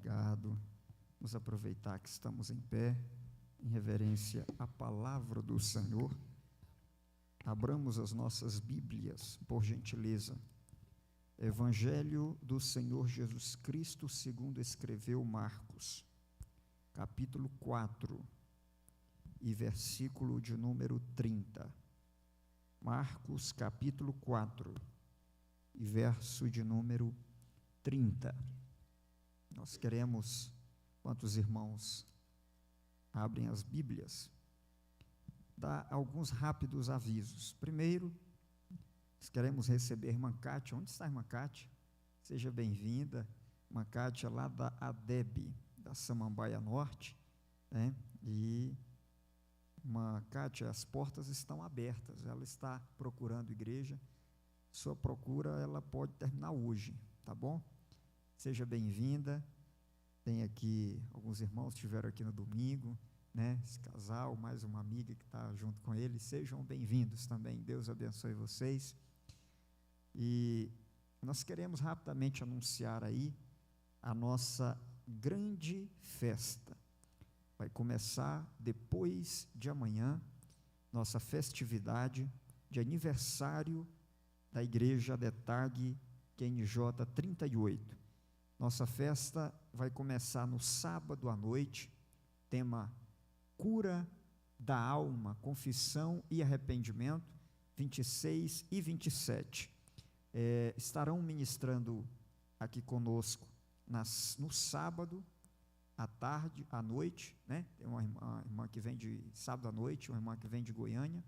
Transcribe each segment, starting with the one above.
obrigado. Vamos aproveitar que estamos em pé, em reverência à palavra do Senhor. Abramos as nossas Bíblias, por gentileza. Evangelho do Senhor Jesus Cristo, segundo escreveu Marcos, capítulo 4, e versículo de número 30. Marcos, capítulo 4, e verso de número 30. Nós queremos, quantos irmãos abrem as Bíblias, dar alguns rápidos avisos. Primeiro, nós queremos receber a irmã Cátia. Onde está a irmã Cátia? Seja bem-vinda. Irmã Cátia lá da ADEB, da Samambaia Norte, né? E irmã Cátia, as portas estão abertas, ela está procurando igreja. Sua procura, ela pode terminar hoje, tá bom? Seja bem-vinda. Tem aqui, alguns irmãos estiveram aqui no domingo, né? Esse casal, mais uma amiga que está junto com eles. Sejam bem-vindos também. Deus abençoe vocês. E nós queremos rapidamente anunciar aí a nossa grande festa. Vai começar depois de amanhã, nossa festividade de aniversário da Igreja Adetag QNJ 38. Nossa festa vai começar no sábado à noite, tema Cura da Alma, Confissão e Arrependimento, 26 e 27. Estarão ministrando aqui conosco no sábado, à tarde, à noite, né? Tem uma irmã que vem de sábado à noite, uma irmã que vem de Goiânia.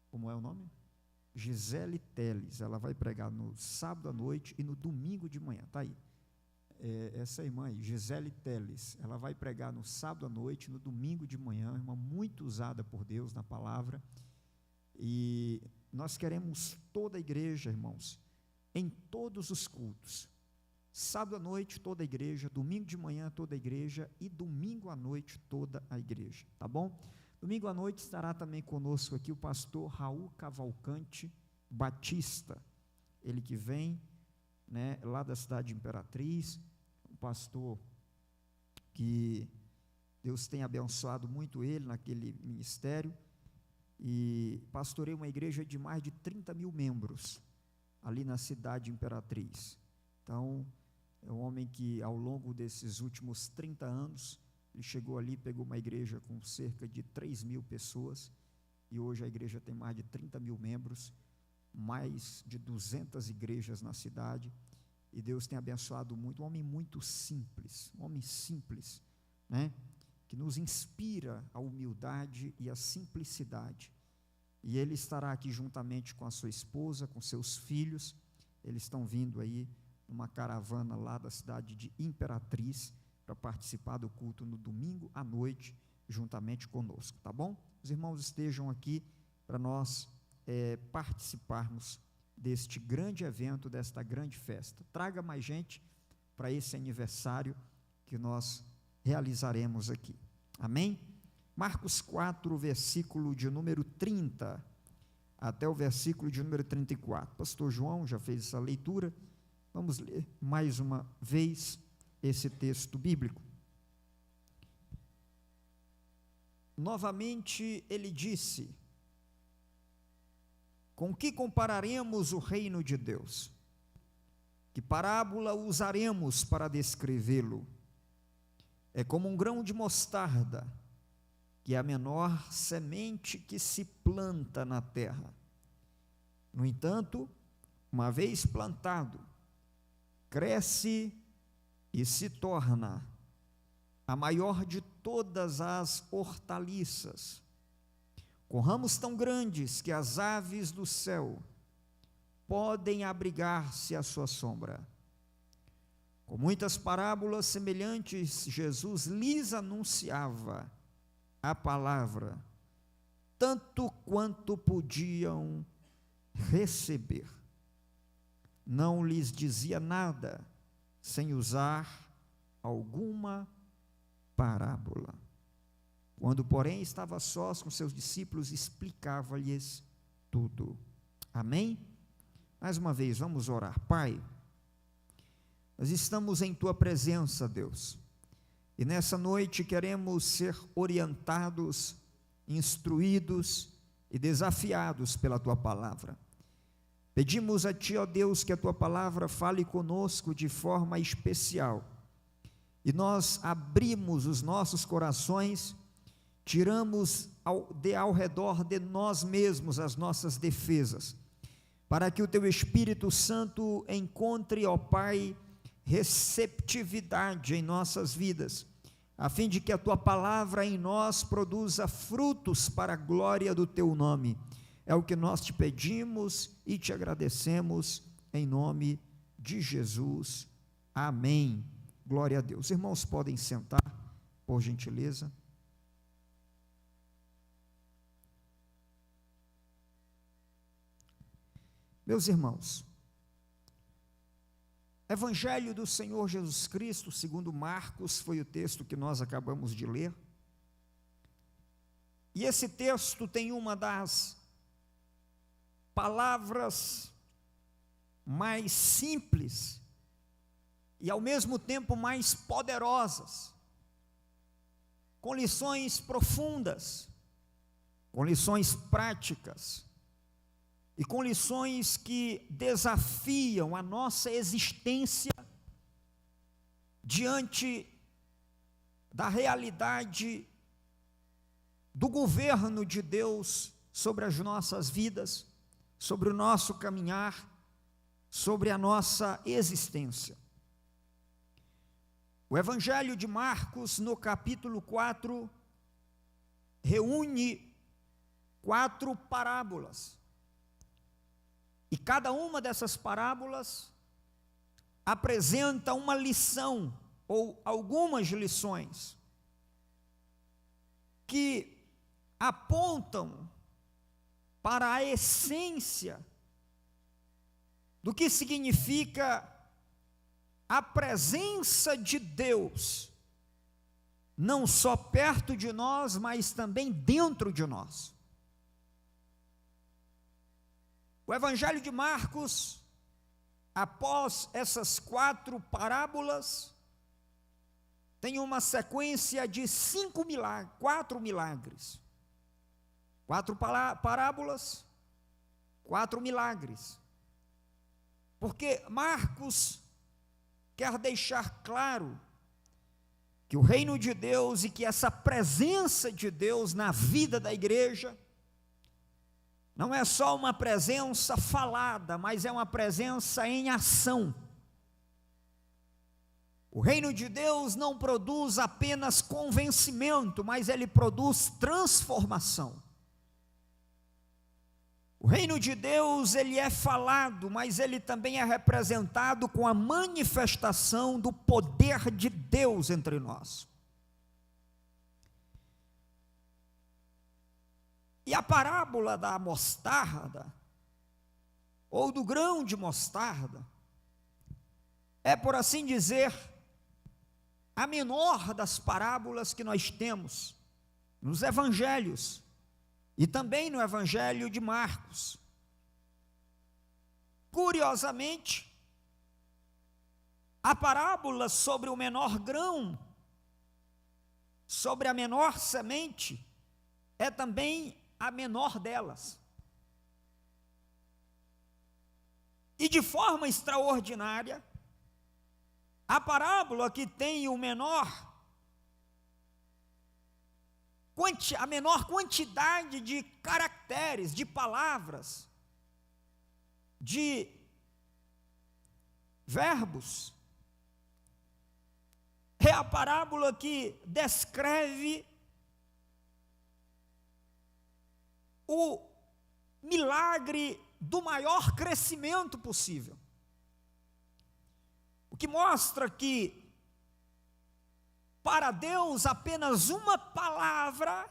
Como é o nome? Gisele Teles. Ela vai pregar no sábado à noite e no domingo de manhã. Está aí. Essa irmã aí, Gisele Teles, ela vai pregar no sábado à noite, no domingo de manhã, uma irmã muito usada por Deus na palavra. E nós queremos toda a igreja, irmãos, em todos os cultos. Sábado à noite, toda a igreja, domingo de manhã, toda a igreja, e domingo à noite, toda a igreja, tá bom? Domingo à noite estará também conosco aqui o pastor Raul Cavalcante Batista, ele que vem, né, lá da cidade de Imperatriz, um pastor que Deus tem abençoado muito ele naquele ministério, e pastoreia uma igreja de mais de 30 mil membros, ali na cidade de Imperatriz. Então, é um homem que ao longo desses últimos 30 anos, ele chegou ali, pegou uma igreja com cerca de 3 mil pessoas, e hoje a igreja tem mais de 30 mil membros, mais de 200 igrejas na cidade, e Deus tem abençoado muito, um homem muito simples, né? Que nos inspira a humildade e a simplicidade, e ele estará aqui juntamente com a sua esposa, com seus filhos. Eles estão vindo aí numa caravana lá da cidade de Imperatriz, para participar do culto no domingo à noite, juntamente conosco, tá bom? Os irmãos estejam aqui para nós participarmos deste grande evento, desta grande festa. Traga mais gente para esse aniversário que nós realizaremos aqui, amém? Marcos 4, versículo de número 30, até o versículo de número 34. Pastor João já fez essa leitura, vamos ler mais uma vez esse texto bíblico. Novamente ele disse: com que compararemos o reino de Deus? Que parábola usaremos para descrevê-lo? É como um grão de mostarda, que é a menor semente que se planta na terra. No entanto, uma vez plantado, cresce e se torna a maior de todas as hortaliças, com ramos tão grandes que as aves do céu podem abrigar-se à sua sombra. Com muitas parábolas semelhantes, Jesus lhes anunciava a palavra, tanto quanto podiam receber. Não lhes dizia nada sem usar alguma parábola. Quando, porém, estava sós com seus discípulos, explicava-lhes tudo. Amém? Mais uma vez, vamos orar. Pai, Nós estamos em Tua presença, Deus, e nessa noite queremos ser orientados, instruídos e desafiados pela Tua palavra. Pedimos a Ti, ó Deus, que a Tua palavra fale conosco de forma especial, e nós abrimos os nossos corações, tiramos ao redor de nós mesmos as nossas defesas, para que o Teu Espírito Santo encontre, ó Pai, receptividade em nossas vidas, a fim de que a Tua palavra em nós produza frutos para a glória do Teu nome. É o que nós Te pedimos e Te agradecemos, em nome de Jesus. Amém. Glória a Deus. Irmãos, podem sentar, por gentileza. Meus irmãos, Evangelho do Senhor Jesus Cristo, segundo Marcos, foi o texto que nós acabamos de ler. E esse texto tem uma das palavras mais simples e ao mesmo tempo mais poderosas, com lições profundas, com lições práticas e com lições que desafiam a nossa existência diante da realidade do governo de Deus sobre as nossas vidas, sobre o nosso caminhar, sobre a nossa existência. O Evangelho de Marcos, no capítulo 4, reúne 4 parábolas. E cada uma dessas parábolas apresenta uma lição, ou algumas lições, que apontam para a essência do que significa a presença de Deus, não só perto de nós, mas também dentro de nós. O Evangelho de Marcos, após essas 4 parábolas, tem uma sequência de 4 milagres. 4 parábolas, 4 milagres. Porque Marcos quer deixar claro que o reino de Deus e que essa presença de Deus na vida da igreja não é só uma presença falada, mas é uma presença em ação. O reino de Deus não produz apenas convencimento, mas ele produz transformação. O reino de Deus, ele é falado, mas ele também é representado com a manifestação do poder de Deus entre nós. E a parábola da mostarda, ou do grão de mostarda, é, por assim dizer, a menor das parábolas que nós temos nos evangelhos, e também no Evangelho de Marcos. Curiosamente, a parábola sobre o menor grão, sobre a menor semente, é também a menor delas. E de forma extraordinária, a parábola que tem a menor quantidade de caracteres, de palavras, de verbos, é a parábola que descreve o milagre do maior crescimento possível. O que mostra que para Deus, apenas uma palavra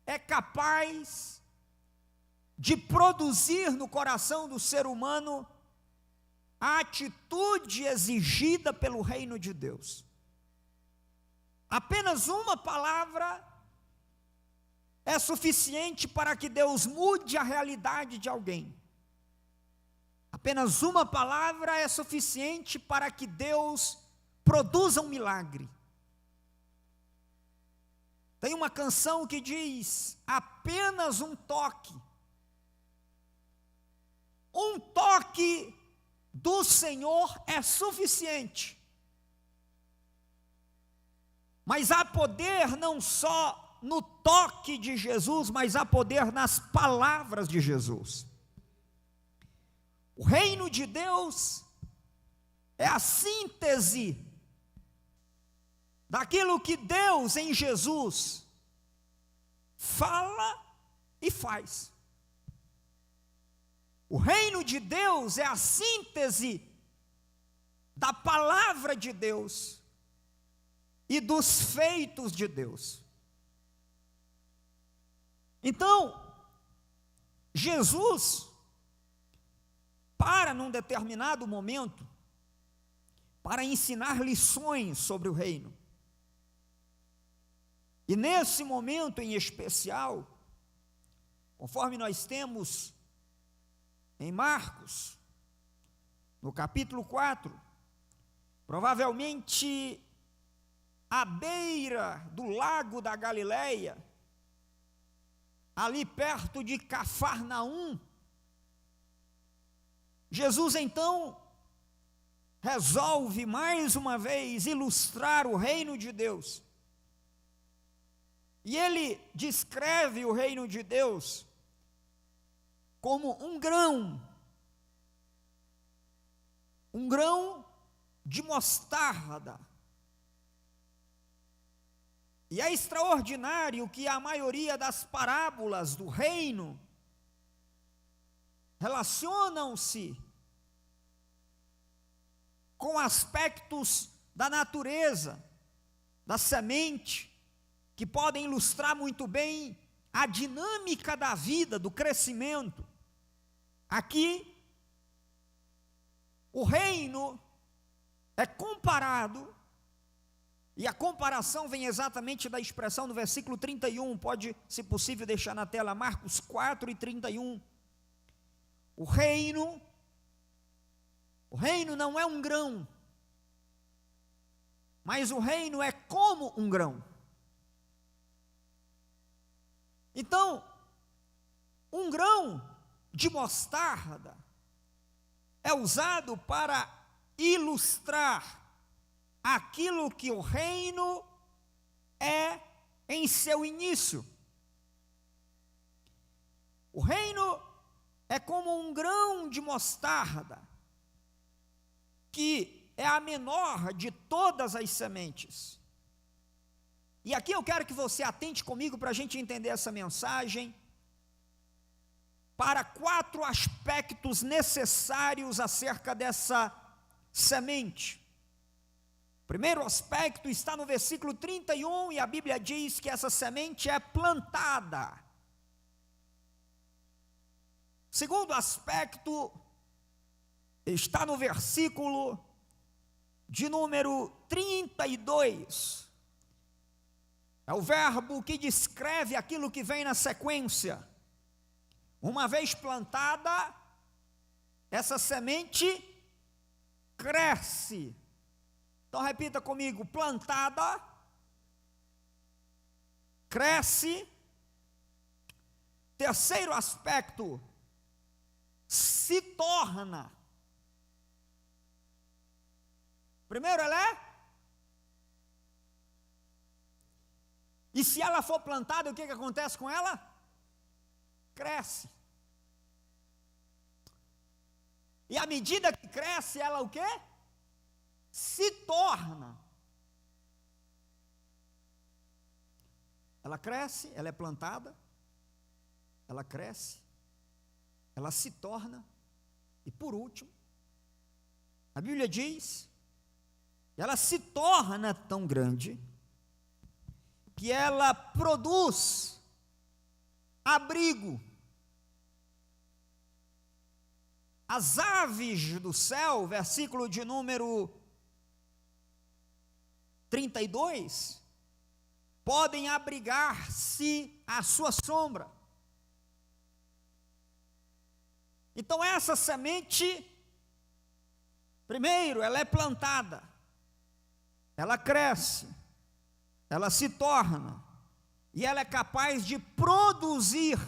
é capaz de produzir no coração do ser humano a atitude exigida pelo reino de Deus. Apenas uma palavra é suficiente para que Deus mude a realidade de alguém. Apenas uma palavra é suficiente para que Deus produza um milagre. Tem uma canção que diz: apenas um toque. Um toque do Senhor é suficiente. Mas há poder não só no toque de Jesus, mas há poder nas palavras de Jesus. O reino de Deus é a síntese daquilo que Deus em Jesus fala e faz. O reino de Deus é a síntese da palavra de Deus e dos feitos de Deus. Então, Jesus, para num determinado momento, para ensinar lições sobre o reino. E nesse momento em especial, conforme nós temos em Marcos, no capítulo 4, provavelmente à beira do lago da Galileia, ali perto de Cafarnaum, Jesus então resolve mais uma vez ilustrar o reino de Deus. E ele descreve o reino de Deus como um grão de mostarda. E é extraordinário que a maioria das parábolas do reino relacionam-se com aspectos da natureza, da semente, que podem ilustrar muito bem a dinâmica da vida, do crescimento. Aqui, o reino é comparado, e a comparação vem exatamente da expressão do versículo 31, pode, se possível, deixar na tela, Marcos 4 e 31. O reino não é um grão, mas o reino é como um grão. Então, um grão de mostarda é usado para ilustrar aquilo que o reino é em seu início. O reino é como um grão de mostarda, que é a menor de todas as sementes. E aqui eu quero que você atente comigo para a gente entender essa mensagem, para 4 aspectos necessários acerca dessa semente. O primeiro aspecto está no versículo 31, e a Bíblia diz que essa semente é plantada. O segundo aspecto está no versículo de número 32. É o verbo que descreve aquilo que vem na sequência. Uma vez plantada, essa semente cresce. Então repita comigo: plantada, cresce. Terceiro aspecto, se torna. Primeiro, ela é. E se ela for plantada, o que acontece com ela? Cresce. E à medida que cresce, ela o quê? Se torna. Ela cresce, ela é plantada, ela cresce, ela se torna, e por último, a Bíblia diz, ela se torna tão grande, que ela produz abrigo. As aves do céu, versículo de número 32, podem abrigar-se à sua sombra. Então essa semente, primeiro, ela é plantada, ela cresce, ela se torna, e ela é capaz de produzir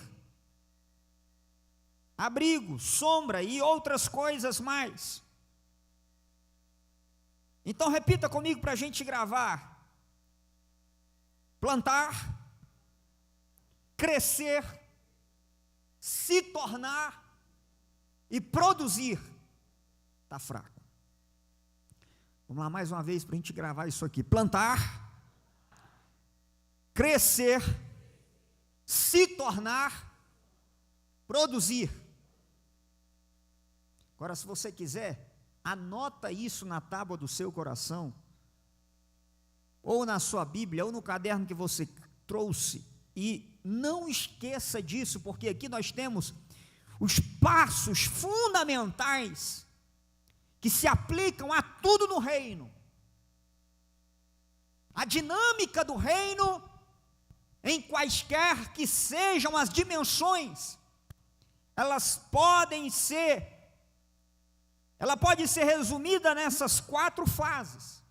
abrigo, sombra e outras coisas mais. Então repita comigo para a gente gravar: plantar, crescer, se tornar e produzir. Está fraco. Vamos lá mais uma vez para a gente gravar isso aqui: plantar, crescer, se tornar, produzir. Agora, se você quiser, anota isso na tábua do seu coração, ou na sua Bíblia, ou no caderno que você trouxe, e não esqueça disso, porque aqui nós temos os passos fundamentais que se aplicam a tudo no reino. A dinâmica do reino, em quaisquer que sejam as dimensões, ela pode ser resumida nessas 4 fases: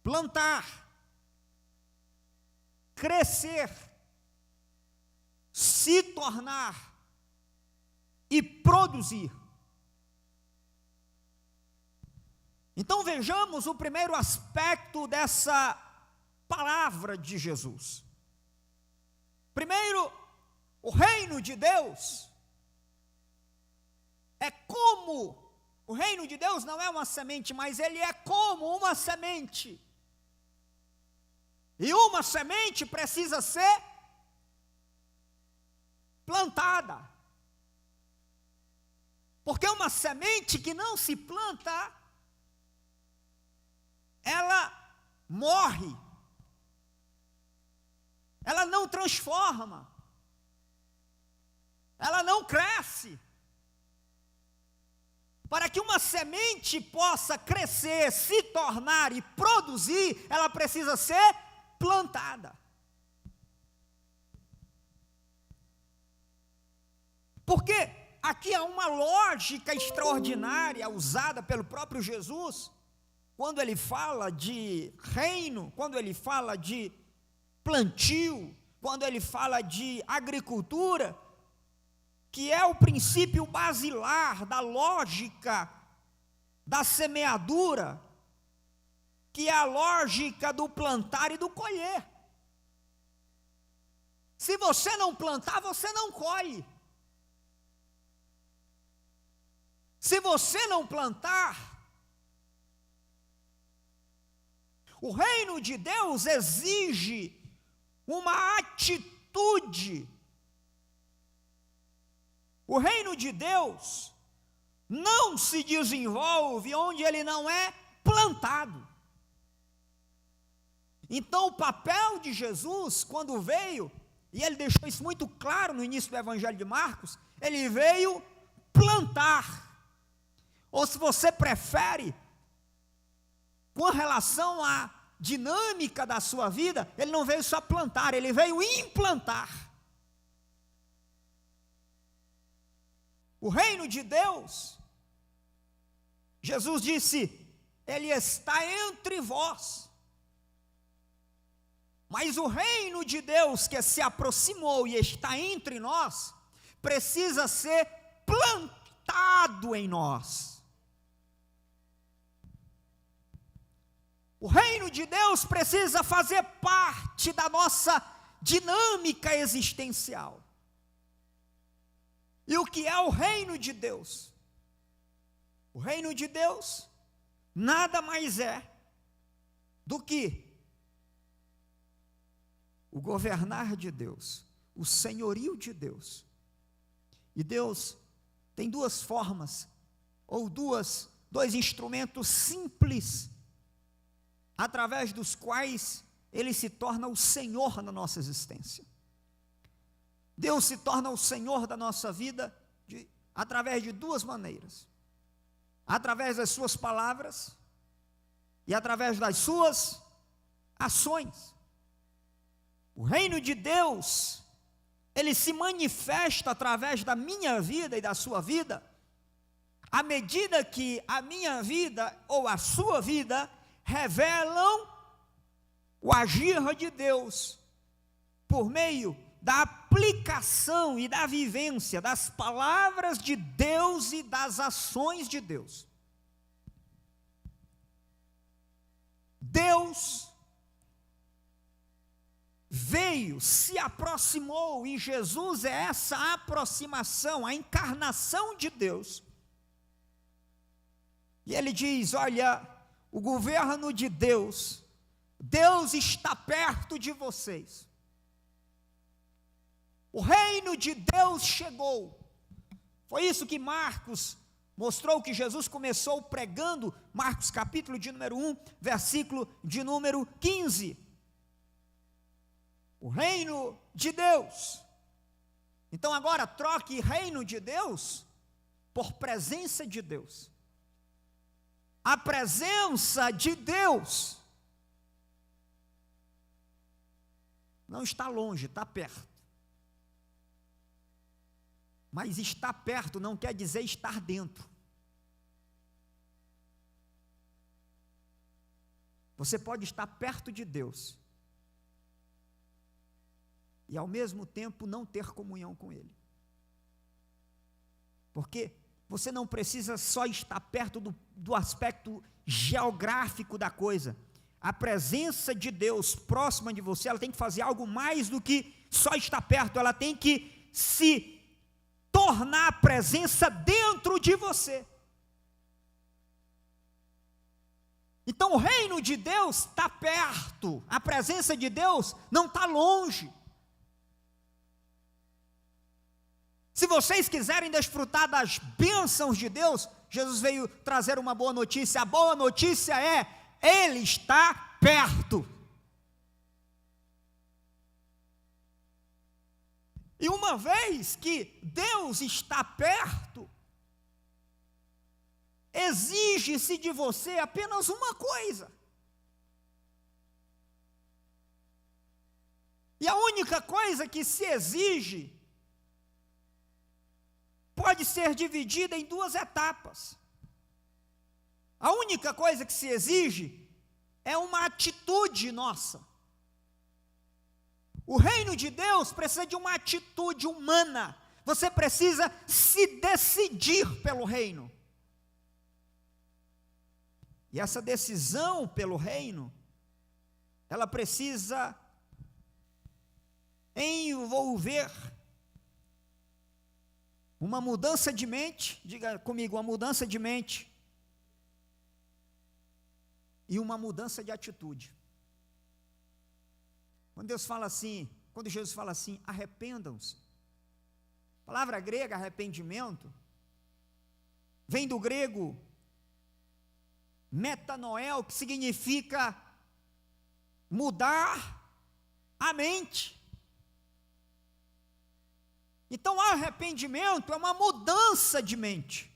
plantar, crescer, se tornar e produzir. Então vejamos o primeiro aspecto dessa palavra de Jesus. Primeiro, o reino de Deus é como, o reino de Deus não é uma semente, mas ele é como uma semente. E uma semente precisa ser plantada. Porque uma semente que não se planta, ela morre. Ela não transforma. Ela não cresce. Para que uma semente possa crescer, se tornar e produzir, ela precisa ser plantada. Porque aqui há uma lógica extraordinária usada pelo próprio Jesus, quando ele fala de reino, quando ele fala de plantio, quando ele fala de agricultura, que é o princípio basilar da lógica da semeadura, que é a lógica do plantar e do colher. Se você não plantar, você não colhe. Se você não plantar, o reino de Deus exige uma atitude. O reino de Deus não se desenvolve onde ele não é plantado. Então, o papel de Jesus, quando veio, e ele deixou isso muito claro no início do Evangelho de Marcos, ele veio plantar. Ou, se você prefere, com relação à dinâmica da sua vida, ele não veio só plantar, ele veio implantar. O reino de Deus, Jesus disse, ele está entre vós. Mas o reino de Deus que se aproximou e está entre nós, precisa ser plantado em nós. O reino de Deus precisa fazer parte da nossa dinâmica existencial. E o que é o reino de Deus? O reino de Deus nada mais é do que o governar de Deus, o senhorio de Deus. E Deus tem 2 formas, ou dois instrumentos simples, através dos quais ele se torna o Senhor na nossa existência. Deus se torna o Senhor da nossa vida através de 2 maneiras: através das suas palavras e através das suas ações. O reino de Deus ele se manifesta através da minha vida e da sua vida, à medida que a minha vida ou a sua vida revelam o agir de Deus, por meio da aplicação e da vivência das palavras de Deus e das ações de Deus. Deus veio, se aproximou, e Jesus é essa aproximação, a encarnação de Deus. E ele diz: olha, o governo de Deus, Deus está perto de vocês. O reino de Deus chegou. Foi isso que Marcos mostrou, que Jesus começou pregando, Marcos capítulo de número 1, versículo de número 15. O reino de Deus. Então agora troque reino de Deus por presença de Deus. A presença de Deus não está longe, está perto. Mas estar perto não quer dizer estar dentro. Você pode estar perto de Deus e ao mesmo tempo não ter comunhão com Ele. Porque você não precisa só estar perto do aspecto geográfico da coisa. A presença de Deus próxima de você, ela tem que fazer algo mais do que só estar perto, ela tem que se tornar a presença dentro de você. Então o reino de Deus está perto, a presença de Deus não está longe. Se vocês quiserem desfrutar das bênçãos de Deus, Jesus veio trazer uma boa notícia. A boa notícia é: Ele está perto. E uma vez que Deus está perto, exige-se de você apenas uma coisa. E a única coisa que se exige pode ser dividida em duas etapas. A única coisa que se exige é uma atitude nossa. O reino de Deus precisa de uma atitude humana. Você precisa se decidir pelo reino. E essa decisão pelo reino, ela precisa envolver uma mudança de mente, diga comigo, uma mudança de mente e uma mudança de atitude. Quando Jesus fala assim, arrependam-se. A palavra grega, arrependimento, vem do grego metanoel, que significa mudar a mente. Então, arrependimento é uma mudança de mente.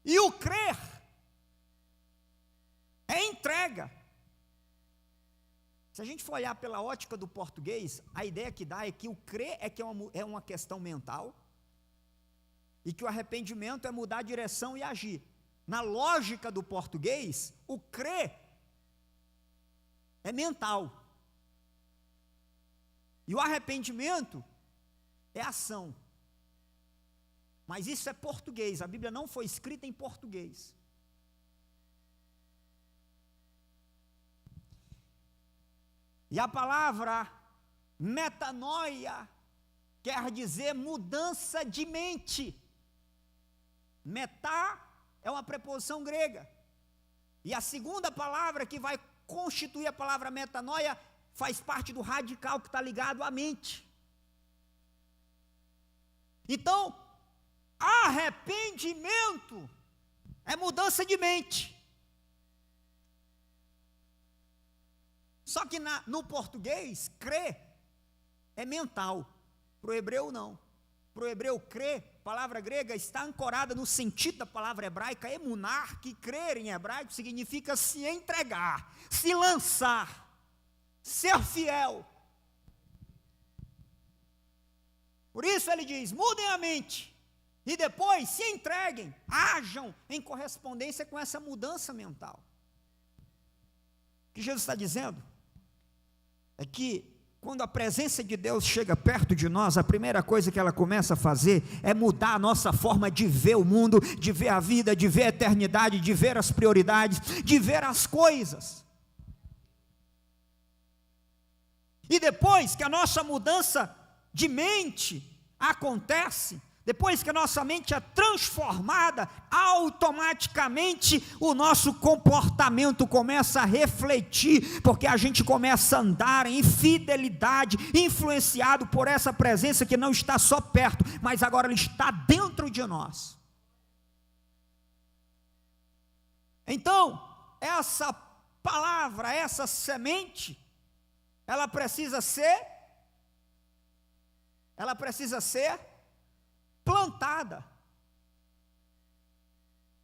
E o crer é entrega. Se a gente for olhar pela ótica do português, a ideia que dá é que o crer é uma questão mental, e que o arrependimento é mudar a direção e agir. Na lógica do português, o crer é mental. E o arrependimento é ação. Mas isso é português, a Bíblia não foi escrita em português. E a palavra metanoia quer dizer mudança de mente. Metá é uma preposição grega. E a segunda palavra que vai constituir a palavra metanoia faz parte do radical que está ligado à mente. Então, arrependimento é mudança de mente. Só que no português, crer é mental. Para o hebreu, não. Para o hebreu, crer, palavra grega, está ancorada no sentido da palavra hebraica, emunar, que crer em hebraico significa se entregar, se lançar, ser fiel, Por isso ele diz: mudem a mente, e depois se entreguem, ajam em correspondência com essa mudança mental. O que Jesus está dizendo é que quando a presença de Deus chega perto de nós, a primeira coisa que ela começa a fazer é mudar a nossa forma de ver o mundo, de ver a vida, de ver a eternidade, de ver as prioridades, de ver as coisas. E depois que a nossa mudança de mente acontece, depois que a nossa mente é transformada, automaticamente o nosso comportamento começa a refletir, porque a gente começa a andar em fidelidade, influenciado por essa presença que não está só perto, mas agora ela está dentro de nós. Então, essa palavra, essa semente, ela precisa ser plantada.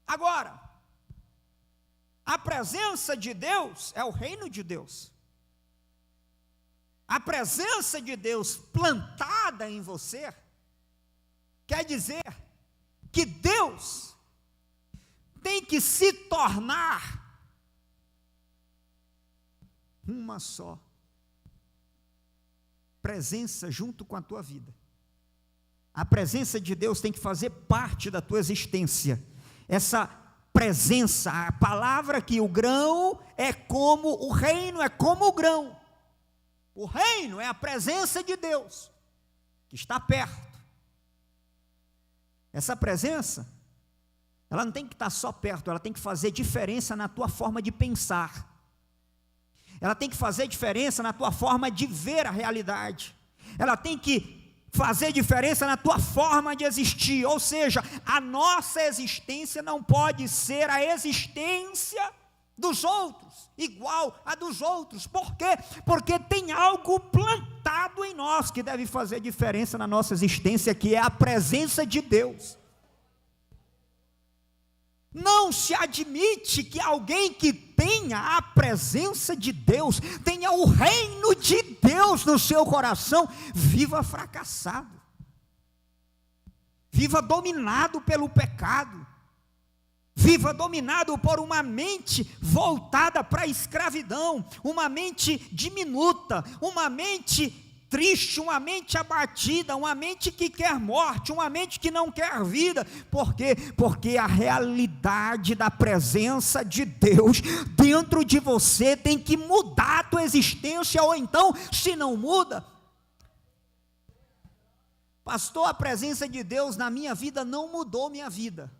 Agora, a presença de Deus é o reino de Deus. A presença de Deus plantada em você quer dizer que Deus tem que se tornar uma só presença junto com a tua vida. A presença de Deus tem que fazer parte da tua existência. Essa presença, a palavra que o grão é como o reino, é como o grão. O reino é a presença de Deus, que está perto. Essa presença, ela não tem que estar só perto, ela tem que fazer diferença na tua forma de pensar. Ela tem que fazer diferença na tua forma de ver a realidade. Ela tem que fazer diferença na tua forma de existir, ou seja, a nossa existência não pode ser a existência dos outros, igual a dos outros. Por quê? Porque tem algo plantado em nós que deve fazer diferença na nossa existência, que é a presença de Deus. Não se admite que alguém que tenha a presença de Deus, tenha o reino de Deus no seu coração, viva fracassado, viva dominado pelo pecado, viva dominado por uma mente voltada para a escravidão, uma mente diminuta, uma mente triste, uma mente abatida, uma mente que quer morte, uma mente que não quer vida. Por quê? Porque a realidade da presença de Deus dentro de você tem que mudar a tua existência, ou então, se não muda, pastor, a presença de Deus na minha vida não mudou minha vida.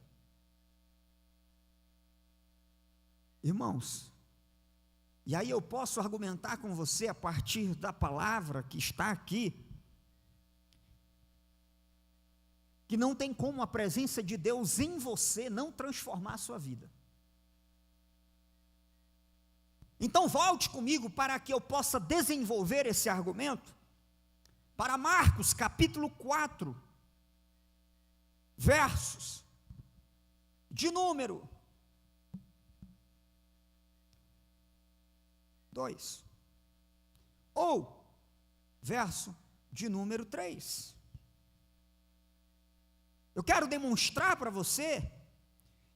Irmãos, e aí eu posso argumentar com você a partir da palavra que está aqui, que não tem como a presença de Deus em você não transformar a sua vida. Então volte comigo para que eu possa desenvolver esse argumento, para Marcos capítulo 4, versos de número 2, ou verso de número 3. Eu quero demonstrar para você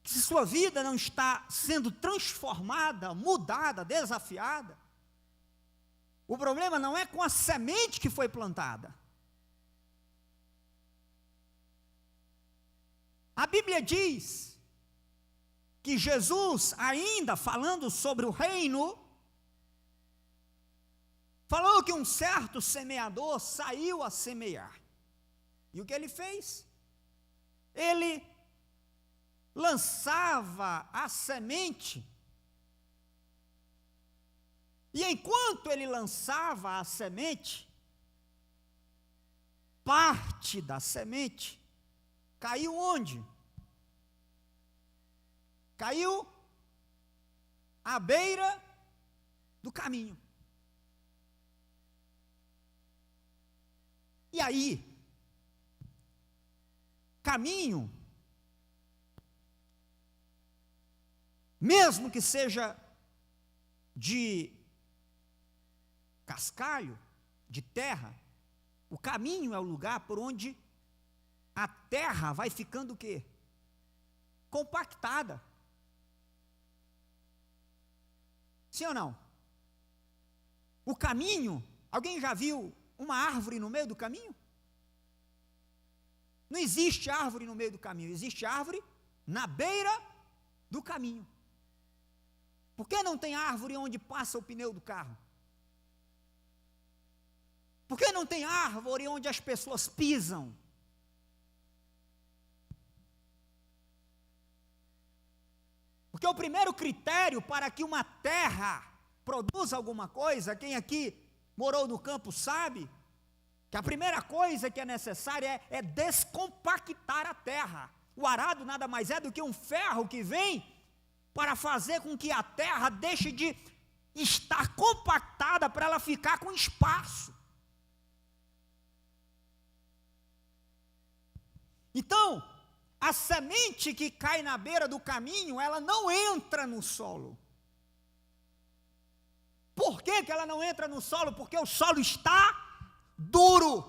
que se sua vida não está sendo transformada, mudada, desafiada, o problema não é com a semente que foi plantada. A Bíblia diz que Jesus, ainda falando sobre o reino, falou que um certo semeador saiu a semear. E o que ele fez? Ele lançava a semente. E enquanto ele lançava a semente, parte da semente caiu onde? Caiu à beira do caminho. E aí, caminho, mesmo que seja de cascalho, de terra, O caminho é o lugar por onde a terra vai ficando o quê? Compactada. Sim ou não? O caminho, alguém já viu uma árvore no meio do caminho? Não existe árvore no meio do caminho, existe árvore na beira do caminho. Por que não tem árvore onde passa o pneu do carro? Por que não tem árvore onde as pessoas pisam? Porque o primeiro critério para que uma terra produza alguma coisa, quem aqui morou no campo sabe, que a primeira coisa que é necessária é descompactar a terra. O arado nada mais é do que um ferro que vem para fazer com que a terra deixe de estar compactada para ela ficar com espaço. Então, a semente que cai na beira do caminho, ela não entra no solo. Por que ela não entra no solo? Porque o solo está duro,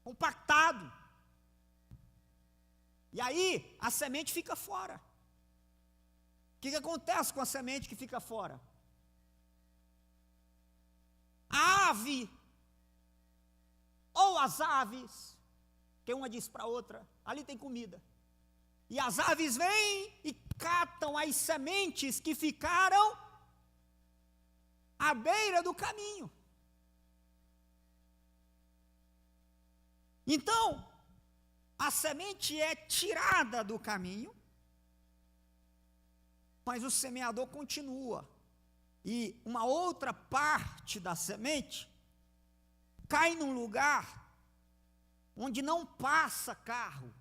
compactado. E aí, a semente fica fora. O que acontece com a semente que fica fora? A ave, ou as aves, que uma diz para a outra, ali tem comida. E as aves vêm e catam as sementes que ficaram à beira do caminho. Então, a semente é tirada do caminho, mas o semeador continua. E uma outra parte da semente cai num lugar onde não passa carro,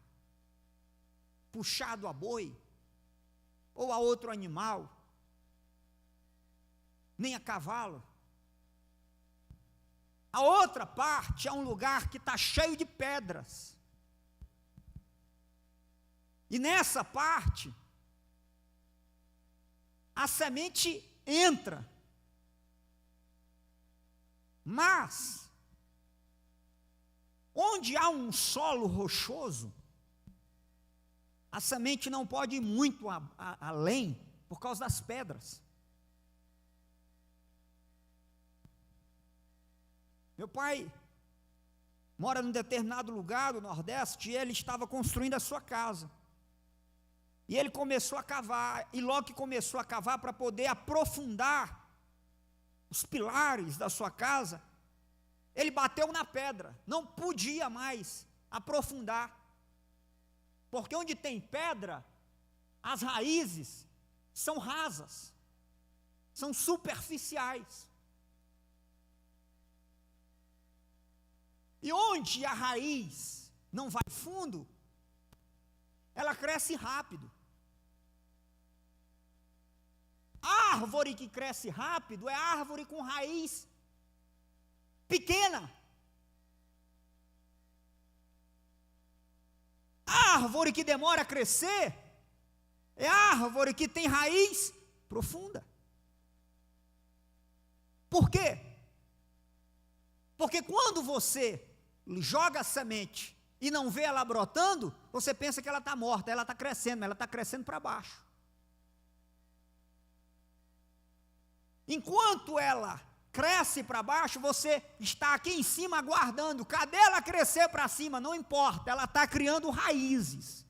puxado a boi, ou a outro animal, nem a cavalo. A outra parte é um lugar que está cheio de pedras. E nessa parte, a semente entra. Mas, onde há um solo rochoso, a semente não pode ir muito além por causa das pedras. Meu pai mora num determinado lugar do Nordeste e ele estava construindo a sua casa. E ele começou a cavar, e logo que começou a cavar para poder aprofundar os pilares da sua casa, ele bateu na pedra, não podia mais aprofundar. Porque onde tem pedra, as raízes são rasas, são superficiais. E onde a raiz não vai fundo, ela cresce rápido. A árvore que cresce rápido é árvore com raiz pequena. A árvore que demora a crescer é a árvore que tem raiz profunda. Por quê? Porque quando você joga a semente e não vê ela brotando, você pensa que ela está morta, ela está crescendo, mas ela está crescendo para baixo. Enquanto ela cresce para baixo, você está aqui em cima aguardando. Cadê ela crescer para cima? Não importa, ela está criando raízes.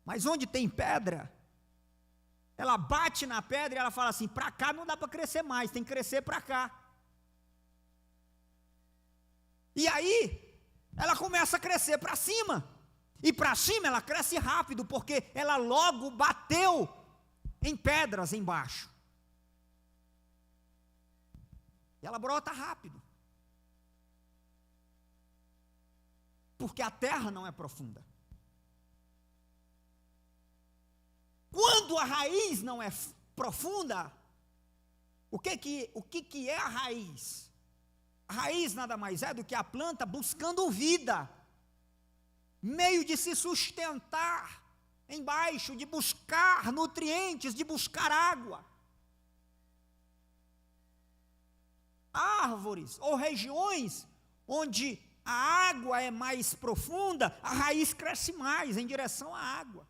Mas onde tem pedra, ela bate na pedra e ela fala assim, para cá não dá para crescer mais, tem que crescer para cá. E aí, ela começa a crescer para cima. E para cima ela cresce rápido, porque ela logo bateu em pedras embaixo. E ela brota rápido. Porque a terra não é profunda. Quando a raiz não é profunda, o que é a raiz? A raiz nada mais é do que a planta buscando vida, meio de se sustentar embaixo, de buscar nutrientes, de buscar água. árvores ou regiões onde a água é mais profunda, a raiz cresce mais em direção à água.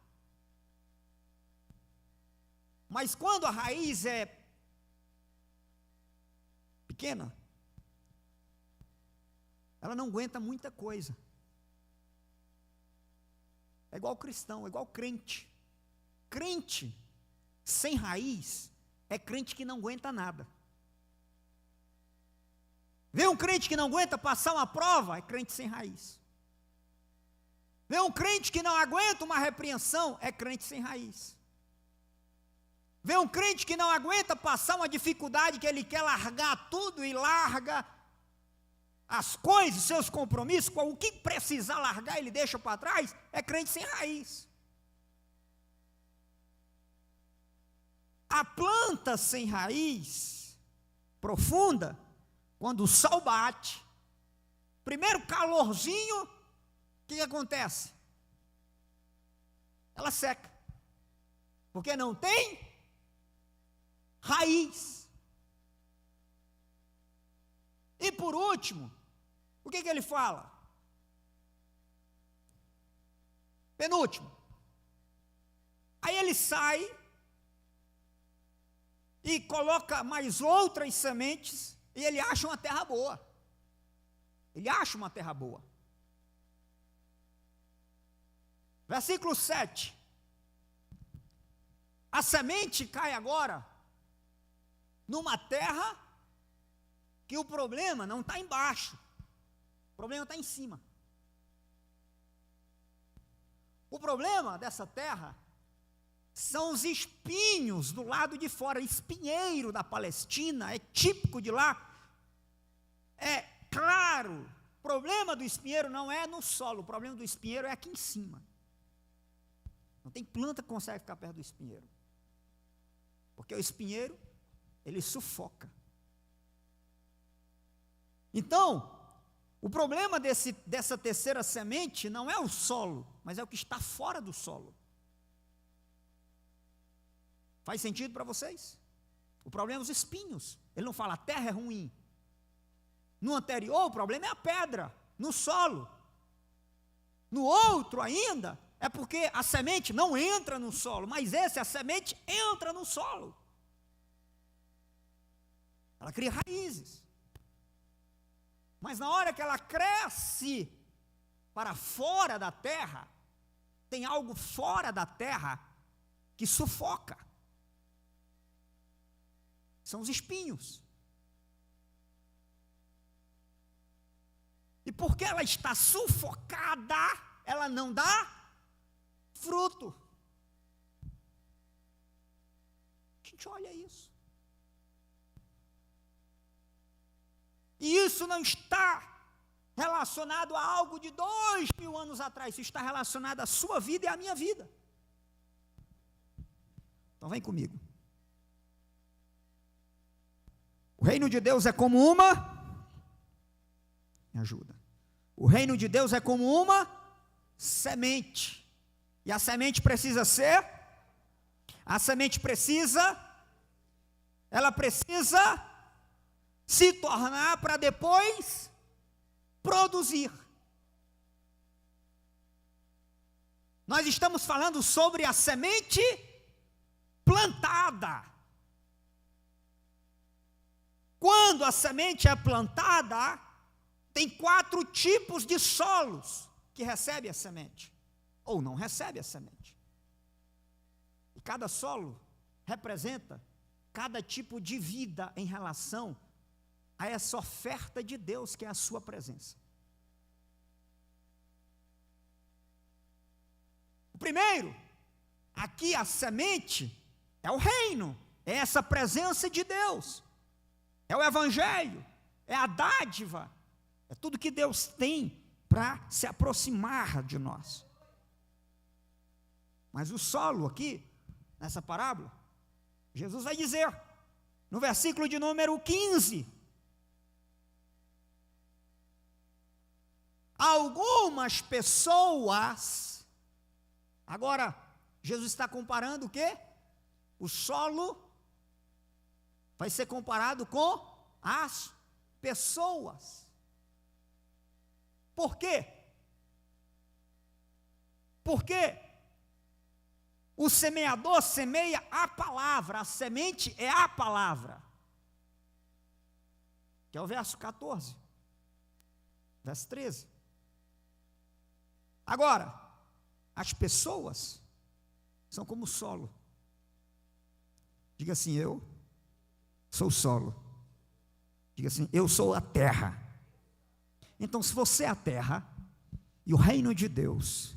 Mas quando a raiz é pequena, ela não aguenta muita coisa. É igual cristão, é igual crente. Crente sem raiz é crente que não aguenta nada. Vê um crente que não aguenta passar uma prova, é crente sem raiz. Vê um crente que não aguenta uma repreensão, é crente sem raiz. Vê um crente que não aguenta passar uma dificuldade, que ele quer largar tudo e larga as coisas, seus compromissos, o que precisar largar ele deixa para trás, é crente sem raiz. A planta sem raiz profunda, quando o sol bate, primeiro calorzinho, o que acontece? Ela seca, porque não tem raiz. E por último, o que ele fala? Penúltimo. Aí ele sai e coloca mais outras sementes e ele acha uma terra boa. Ele acha uma terra boa. Versículo 7. A semente cai agora numa terra que o problema não está embaixo, o problema está em cima. O problema dessa terra são os espinhos do lado de fora, espinheiro da Palestina, é típico de lá. É claro, o problema do espinheiro não é no solo, o problema do espinheiro é aqui em cima. Não tem planta que consegue ficar perto do espinheiro, porque o espinheiro, ele sufoca. Então, o problema dessa terceira semente não é o solo, mas é o que está fora do solo. Faz sentido para vocês? O problema é os espinhos. Ele não fala a terra é ruim. No anterior, o problema é a pedra, no solo. No outro ainda, é porque a semente não entra no solo, mas a semente entra no solo. Ela cria raízes. Mas na hora que ela cresce para fora da terra, tem algo fora da terra que sufoca. São os espinhos. E porque ela está sufocada, ela não dá fruto. A gente olha isso. E isso não está relacionado a algo de 2000 anos atrás, isso está relacionado à sua vida e à minha vida. Então vem comigo. O reino de Deus é como me ajuda. O reino de Deus é como uma semente. E a semente precisa ser, ela precisa se tornar para depois produzir. Nós estamos falando sobre a semente plantada. Quando a semente é plantada, tem 4 tipos de solos que recebe a semente, ou não recebe a semente. E cada solo representa cada tipo de vida em relação a essa oferta de Deus que é a sua presença. O primeiro, aqui a semente é o reino, é essa presença de Deus, é o evangelho, é a dádiva, é tudo que Deus tem para se aproximar de nós. Mas o solo aqui, nessa parábola, Jesus vai dizer, no versículo de número 15, algumas pessoas, agora, Jesus está comparando o quê? O solo vai ser comparado com as pessoas. Por quê? Porque o semeador semeia a palavra, a semente é a palavra. Que é o verso 14, verso 13. Agora, as pessoas são como o solo. Diga assim, eu sou o solo. Diga assim, eu sou a terra. Então, se você é a terra, e o reino de Deus,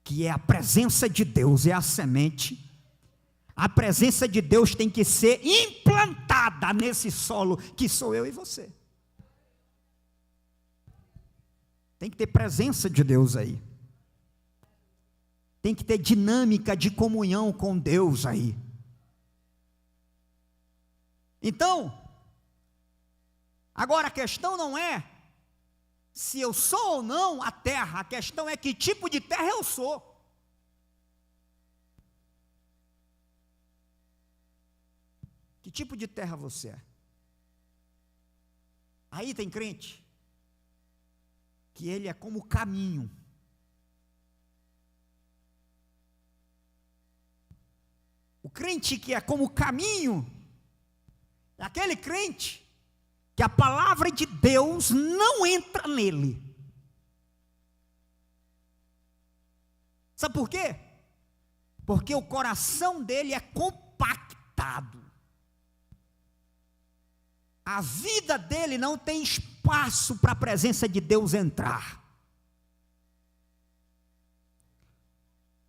que é a presença de Deus, é a semente, a presença de Deus tem que ser implantada nesse solo, que sou eu e você. Tem que ter presença de Deus aí. Tem que ter dinâmica de comunhão com Deus aí. Então, agora a questão não é se eu sou ou não a terra, a questão é que tipo de terra eu sou. Que tipo de terra você é? Aí tem crente que ele é como o caminho. O crente que é como o caminho é aquele crente que a palavra de Deus não entra nele. Sabe por quê? Porque o coração dele é compactado. A vida dele não tem espaço para a presença de Deus entrar.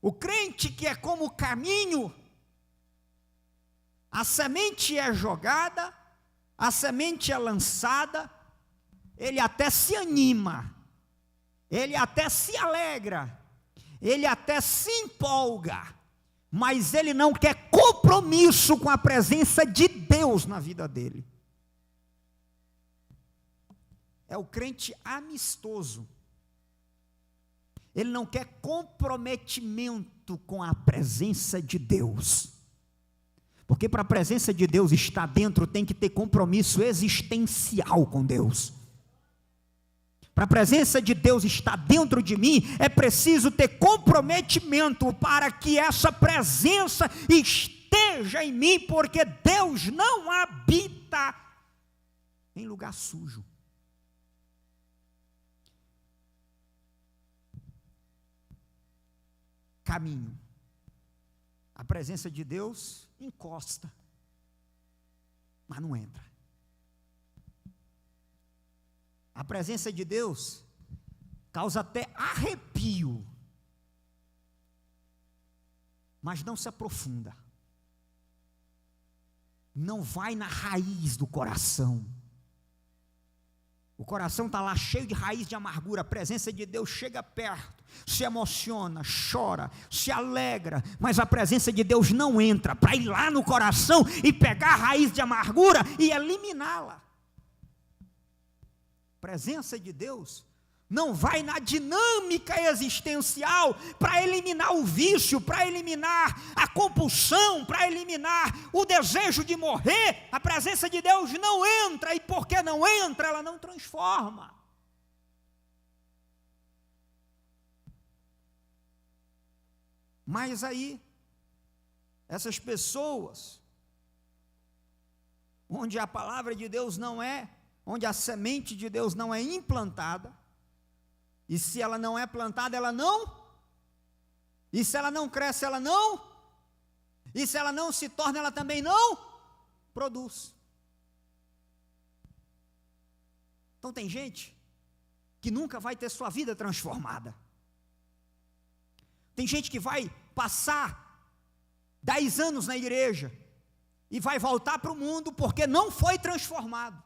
O crente que é como o caminho, a semente é jogada, a semente é lançada, ele até se anima, ele até se alegra, ele até se empolga, mas ele não quer compromisso com a presença de Deus na vida dele. É o crente amistoso. Ele não quer comprometimento com a presença de Deus. Porque para a presença de Deus estar dentro, tem que ter compromisso existencial com Deus. Para a presença de Deus estar dentro de mim, é preciso ter comprometimento para que essa presença esteja em mim, porque Deus não habita em lugar sujo. Caminho. A presença de Deus encosta, mas não entra. A presença de Deus causa até arrepio, mas não se aprofunda. Não vai na raiz do coração. O coração está lá cheio de raiz de amargura. A presença de Deus chega perto, se emociona, chora, se alegra, mas a presença de Deus não entra para ir lá no coração e pegar a raiz de amargura e eliminá-la. A presença de Deus não vai na dinâmica existencial para eliminar o vício, para eliminar a compulsão, para eliminar o desejo de morrer. A presença de Deus não entra, e porque não entra, ela não transforma. Mas aí, essas pessoas, onde a palavra de Deus não é, onde a semente de Deus não é implantada, e se ela não é plantada, ela não, e se ela não cresce, ela não, e se ela não se torna, ela também não produz. Então tem gente que nunca vai ter sua vida transformada. Tem gente que vai passar 10 anos na igreja e vai voltar para o mundo porque não foi transformado.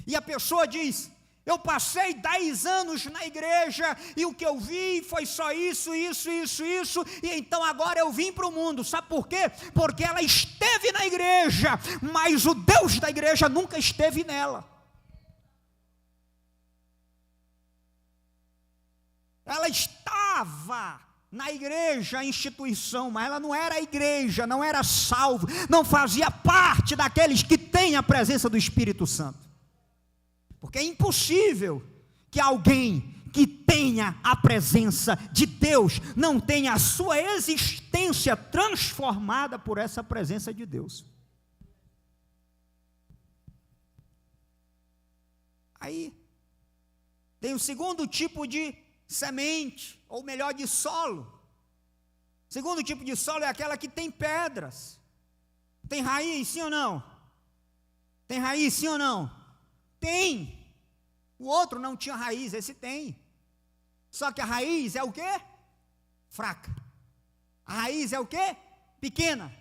E a pessoa diz: eu passei 10 anos na igreja e o que eu vi foi só isso, isso, isso, isso, e então agora eu vim para o mundo. Sabe por quê? Porque ela esteve na igreja, mas o Deus da igreja nunca esteve nela. Ela estava na igreja, a instituição, mas ela não era a igreja, não era salvo, não fazia parte daqueles que têm a presença do Espírito Santo. Porque é impossível que alguém que tenha a presença de Deus não tenha a sua existência transformada por essa presença de Deus. Aí tem o segundo tipo de semente, ou melhor, de solo. O segundo tipo de solo é aquela que tem pedras. Tem raiz, sim ou não? Tem raiz, sim ou não? Tem. O outro não tinha raiz, esse tem. Só que a raiz é o quê? Fraca. A raiz é o quê? Pequena.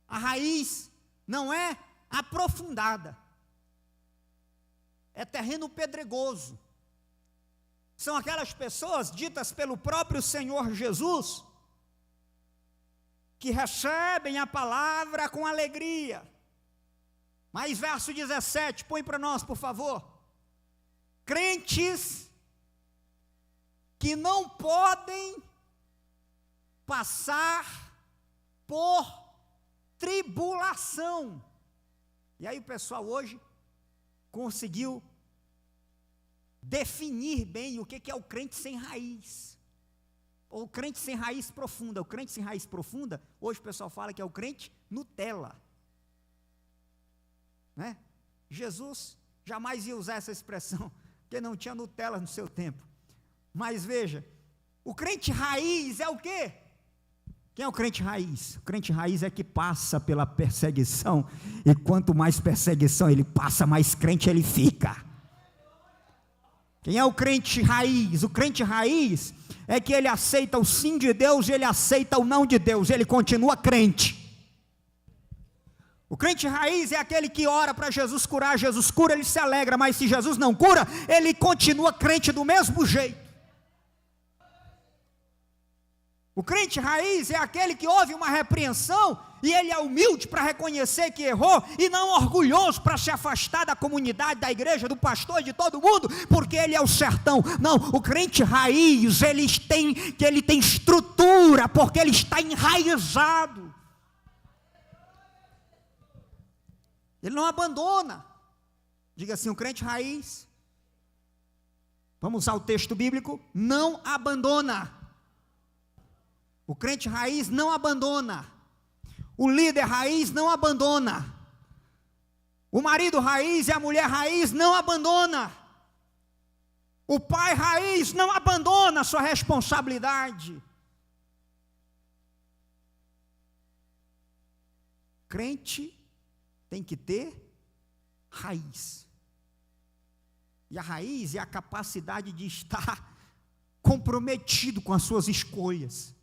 A raiz não é aprofundada. É terreno pedregoso. São aquelas pessoas ditas pelo próprio Senhor Jesus, que recebem a palavra com alegria. Mas verso 17, põe para nós, por favor. Crentes que não podem passar por tribulação. E aí o pessoal hoje conseguiu definir bem o que é o crente sem raiz, ou o crente sem raiz profunda. O crente sem raiz profunda, hoje o pessoal fala que é o crente Nutella, né? Jesus jamais ia usar essa expressão, porque não tinha Nutella no seu tempo. Mas veja, o crente raiz é o quê? Quem é o crente raiz? O crente raiz é que passa pela perseguição, e quanto mais perseguição ele passa, mais crente ele fica. Quem é o crente raiz? O crente raiz é que ele aceita o sim de Deus, e ele aceita o não de Deus, ele continua crente. O crente raiz é aquele que ora para Jesus curar, Jesus cura, ele se alegra, mas se Jesus não cura, ele continua crente do mesmo jeito. O crente raiz é aquele que ouve uma repreensão e ele é humilde para reconhecer que errou, e não orgulhoso para se afastar da comunidade, da igreja, do pastor, de todo mundo, porque ele é o sertão. Não, o crente raiz, ele tem estrutura, porque ele está enraizado. Ele não abandona. Diga assim, o crente raiz, vamos usar o texto bíblico, não abandona. O crente raiz não abandona. O líder raiz não abandona. O marido raiz e a mulher raiz não abandona. O pai raiz não abandona a sua responsabilidade. Crente tem que ter raiz. E a raiz é a capacidade de estar comprometido com as suas escolhas.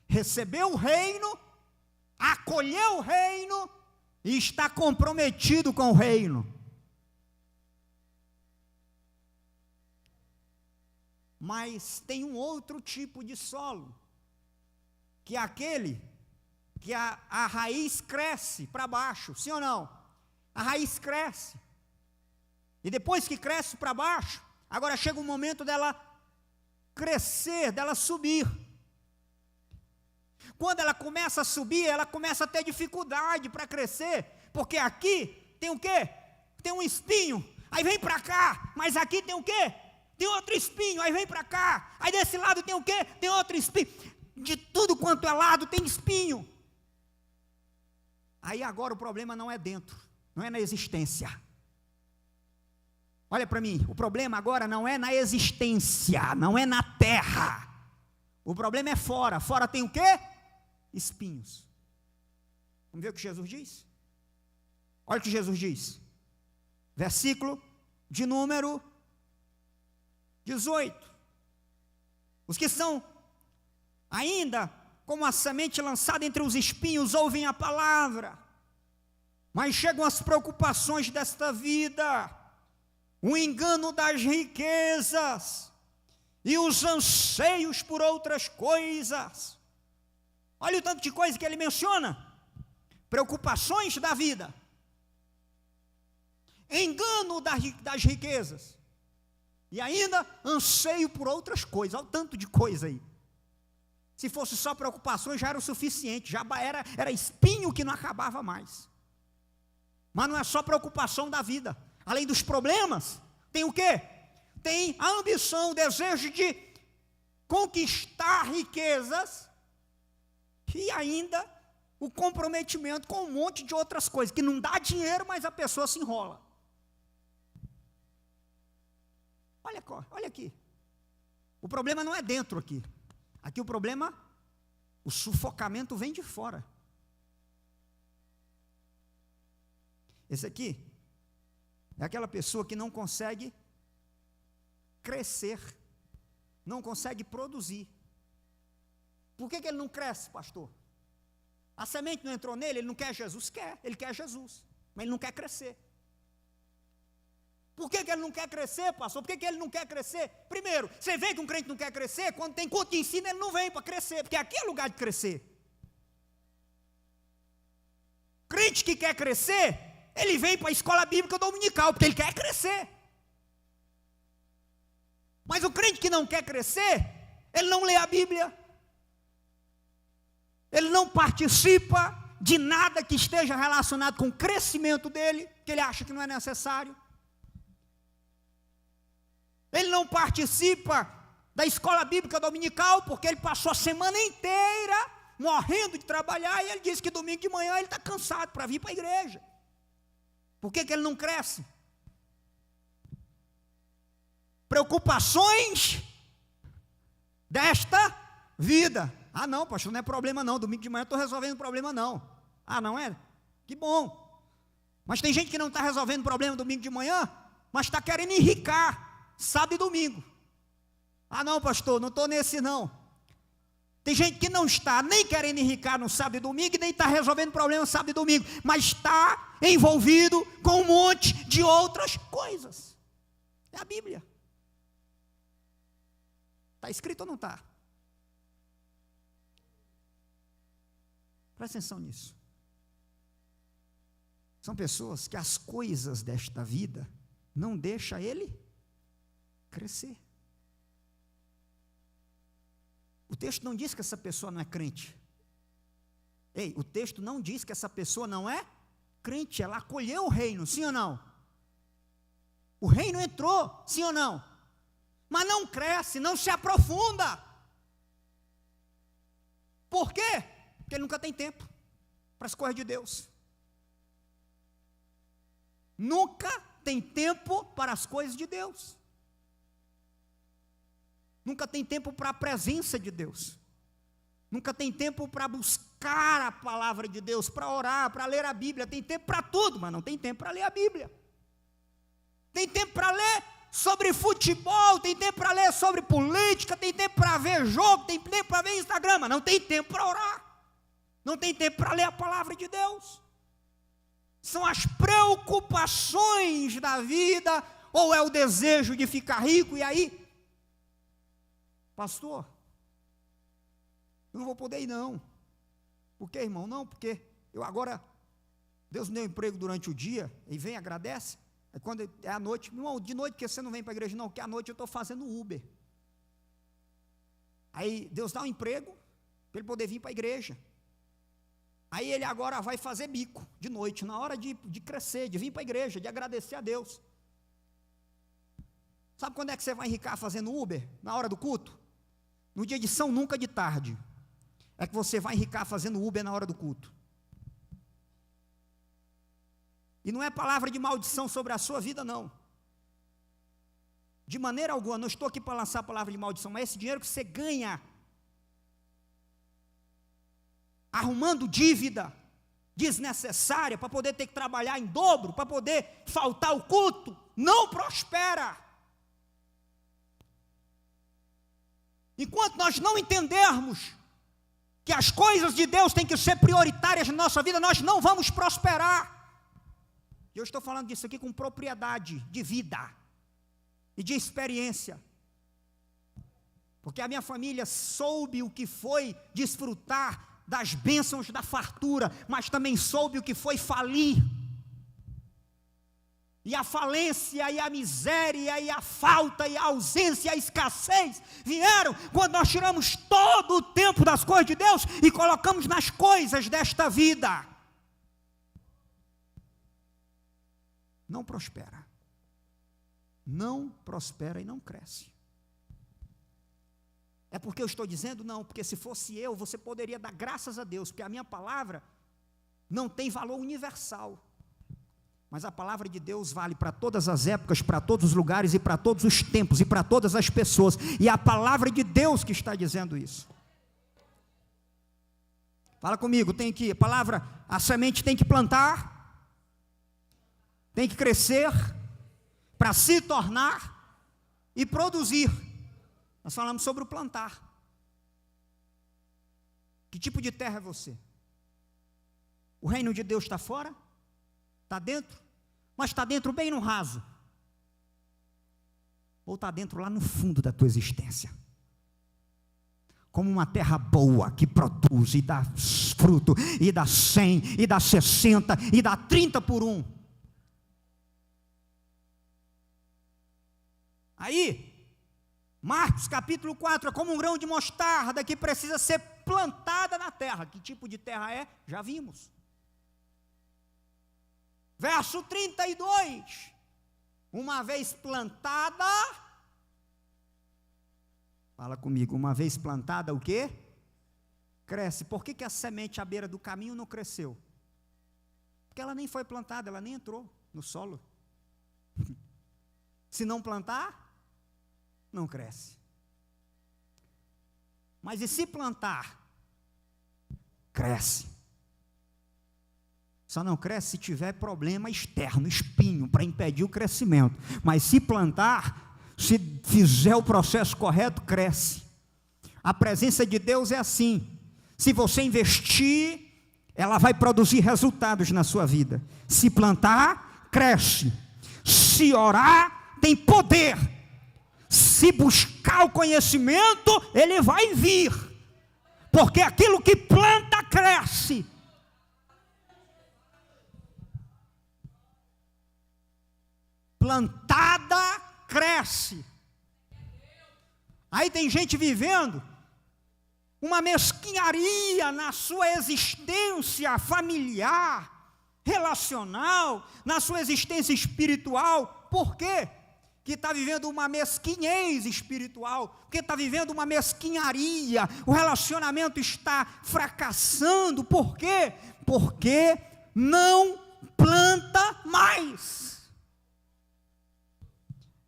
Recebeu o reino, acolheu o reino e está comprometido com o reino. Mas tem um outro tipo de solo, que é aquele que a raiz cresce para baixo, sim ou não? A raiz cresce, e depois que cresce para baixo, agora chega o momento dela crescer, dela subir. Quando ela começa a subir, ela começa a ter dificuldade para crescer, porque aqui tem o quê? Tem um espinho, aí vem para cá, mas aqui tem o quê? Tem outro espinho, aí vem para cá, aí desse lado tem o quê? Tem outro espinho, de tudo quanto é lado tem espinho. Aí agora o problema não é dentro, não é na existência. Olha para mim, o problema agora não é na existência, não é na terra. O problema é fora. Fora tem o quê? Espinhos. Vamos ver o que Jesus diz? Olha o que Jesus diz. Versículo de número 18. Os que são ainda como a semente lançada entre os espinhos, ouvem a palavra, mas chegam as preocupações desta vida, o engano das riquezas e os anseios por outras coisas. Olha o tanto de coisa que ele menciona: preocupações da vida, engano das riquezas, e ainda anseio por outras coisas. Olha o tanto de coisa aí. Se fosse só preocupações, já era o suficiente, já era espinho que não acabava mais. Mas não é só preocupação da vida. Além dos problemas, tem o quê? Tem a ambição, o desejo de conquistar riquezas e ainda o comprometimento com um monte de outras coisas, que não dá dinheiro, mas a pessoa se enrola. Olha aqui. O problema não é dentro aqui. Aqui o problema, o sufocamento vem de fora. Esse aqui é aquela pessoa que não consegue crescer, não consegue produzir. Por que ele não cresce, pastor? A semente não entrou nele, ele não quer Jesus? Ele quer Jesus, mas ele não quer crescer. Por que ele não quer crescer, pastor? Por que ele não quer crescer? Primeiro, você vê que um crente não quer crescer, quando tem culto de ensino, ele não vem para crescer, porque aqui é lugar de crescer. Crente que quer crescer, ele vem para a escola bíblica dominical, porque ele quer crescer. Mas o crente que não quer crescer, ele não lê a Bíblia, ele não participa de nada que esteja relacionado com o crescimento dele, que ele acha que não é necessário. Ele não participa da escola bíblica dominical, porque ele passou a semana inteira morrendo de trabalhar, e ele disse que domingo de manhã ele está cansado para vir para a igreja. Por que ele não cresce? Preocupações desta vida. Ah não, pastor, não é problema não, domingo de manhã eu estou resolvendo problema não. Ah não é? Que bom. Mas tem gente que não está resolvendo problema domingo de manhã, mas está querendo enricar sábado e domingo. Ah não, pastor, não estou nesse não. Tem gente que não está nem querendo enricar no sábado e domingo, e nem está resolvendo problema sábado e domingo, mas está envolvido com um monte de outras coisas. É a Bíblia. Está escrito ou não está? Presta atenção nisso. São pessoas que as coisas desta vida não deixam ele crescer. O texto não diz que essa pessoa não é crente. Ei, o texto não diz que essa pessoa não é crente. Ela acolheu o reino, sim ou não? O reino entrou, sim ou não? Mas não cresce, não se aprofunda. Por quê? Porque ele nunca tem tempo para as coisas de Deus. Nunca tem tempo para as coisas de Deus. Nunca tem tempo para a presença de Deus. Nunca tem tempo para buscar a palavra de Deus, para orar, para ler a Bíblia. Tem tempo para tudo, mas não tem tempo para ler a Bíblia. Tem tempo para ler sobre futebol, tem tempo para ler sobre política, tem tempo para ver jogo, tem tempo para ver Instagram, mas não tem tempo para orar. Não tem tempo para ler a palavra de Deus. São as preocupações da vida, ou é o desejo de ficar rico, e aí, pastor, eu não vou poder ir não. Por que, irmão? Não, porque eu agora, Deus me deu emprego durante o dia, e vem, agradece, aí quando é à noite, irmão, de noite porque você não vem para a igreja não, porque à noite eu estou fazendo Uber. Aí Deus dá um emprego, para ele poder vir para a igreja. Aí ele agora vai fazer bico, de noite, na hora de crescer, de vir para a igreja, de agradecer a Deus. Sabe quando é que você vai enricar fazendo Uber? Na hora do culto? No dia de São Nunca de tarde, é que você vai enricar fazendo Uber na hora do culto. E não é palavra de maldição sobre a sua vida, não. De maneira alguma, não estou aqui para lançar a palavra de maldição, mas esse dinheiro que você ganha, arrumando dívida desnecessária, para poder ter que trabalhar em dobro, para poder faltar o culto, não prospera. Enquanto nós não entendermos que as coisas de Deus têm que ser prioritárias na nossa vida, nós não vamos prosperar. E eu estou falando disso aqui com propriedade de vida e de experiência, porque a minha família soube o que foi desfrutar das bênçãos da fartura, mas também soube o que foi falir. e a falência, e a miséria, e a falta, e a ausência, e a escassez vieram quando nós tiramos todo o tempo das coisas de Deus e colocamos nas coisas desta vida. Não prospera. Não prospera e não cresce. É porque eu estou dizendo? Não, porque se fosse eu, você poderia dar graças a Deus, porque a minha palavra não tem valor universal. Mas a palavra de Deus vale para todas as épocas, para todos os lugares e para todos os tempos e para todas as pessoas. E é a palavra de Deus que está dizendo isso. Fala comigo, a palavra, a semente tem que plantar, tem que crescer, para se tornar e produzir. Nós falamos sobre o plantar. Que tipo de terra é você? O reino de Deus está fora? Está dentro? Mas está dentro bem no raso? Ou está dentro lá no fundo da tua existência? Como uma terra boa, que produz e dá fruto, e dá 100, e dá 60, e dá 30 por 1. Aí, Marcos capítulo 4, é como um grão de mostarda que precisa ser plantada na terra. Que tipo de terra é? Já vimos. Verso 32, uma vez plantada, fala comigo, uma vez plantada o quê? Cresce. Por que a semente à beira do caminho não cresceu? Porque ela nem foi plantada, ela nem entrou no solo. Se não plantar, não cresce. Mas e se plantar? Cresce. Só não cresce se tiver problema externo, espinho, para impedir o crescimento. Mas se plantar, se fizer o processo correto, cresce. A presença de Deus é assim. Se você investir, ela vai produzir resultados na sua vida. Se plantar, cresce. Se orar, tem poder. Se buscar o conhecimento, ele vai vir. Porque aquilo que planta, cresce. Plantada, cresce. Aí tem gente vivendo uma mesquinharia na sua existência familiar, relacional, na sua existência espiritual. Por quê? Que está vivendo uma mesquinhez espiritual, porque está vivendo uma mesquinharia, o relacionamento está fracassando. Por quê? Porque não planta mais.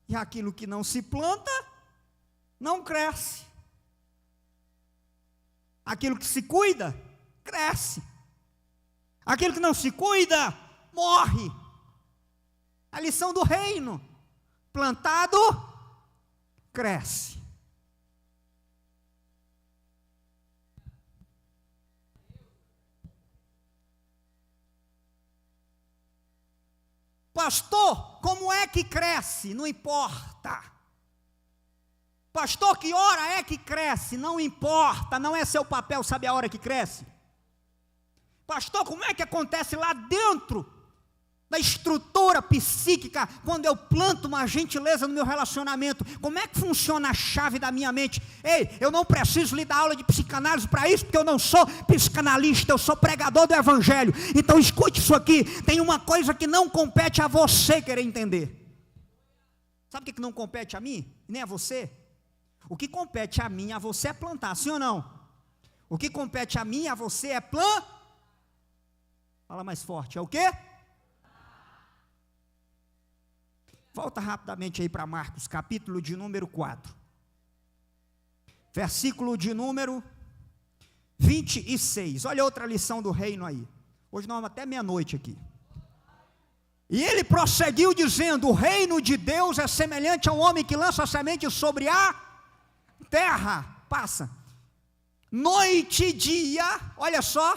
E aquilo que não se planta, não cresce. Aquilo que se cuida, cresce. Aquilo que não se cuida, morre. A lição do reino: plantado, cresce. Pastor, como é que cresce? Não importa. Pastor, que hora é que cresce? Não importa, não é seu papel saber a hora que cresce. Pastor, como é que acontece lá dentro da estrutura psíquica, quando eu planto uma gentileza no meu relacionamento? Como é que funciona a chave da minha mente? Ei, eu não preciso lhe dar aula de psicanálise para isso, porque eu não sou psicanalista, eu sou pregador do evangelho. Então escute isso aqui, tem uma coisa que não compete a você querer entender. Sabe o que não compete a mim? Nem a você. O que compete a mim e a você é plantar, sim ou não? O que compete a mim e a você é Fala mais forte, é o quê? Volta rapidamente aí para Marcos, capítulo de número 4. Versículo de número 26. Olha outra lição do reino aí. Hoje nós vamos até meia-noite aqui. E ele prosseguiu dizendo: o reino de Deus é semelhante a um homem que lança a semente sobre a terra. Passa. Noite e dia, olha só.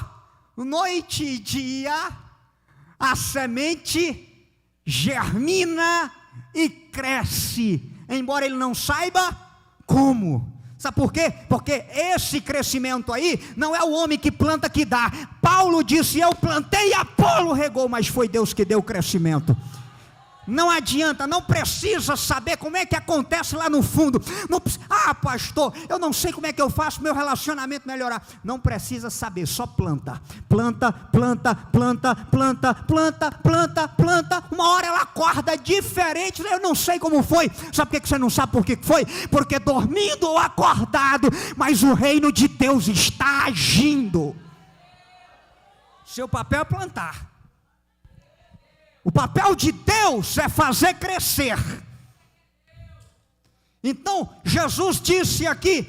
Noite e dia, a semente germina e cresce, embora ele não saiba como. Sabe por quê? Porque esse crescimento aí não é o homem que planta que dá. Paulo disse: eu plantei e Apolo regou, mas foi Deus que deu o crescimento. Não adianta, não precisa saber como é que acontece lá no fundo. Não, pastor, eu não sei como é que eu faço meu relacionamento melhorar. Não precisa saber, só planta. Planta, planta, planta, planta, planta, planta, planta. Uma hora ela acorda diferente. Eu não sei como foi. Sabe por que você não sabe por que foi? Porque dormindo ou acordado, mas o reino de Deus está agindo. Seu papel é plantar. O papel de Deus é fazer crescer. Então, Jesus disse aqui,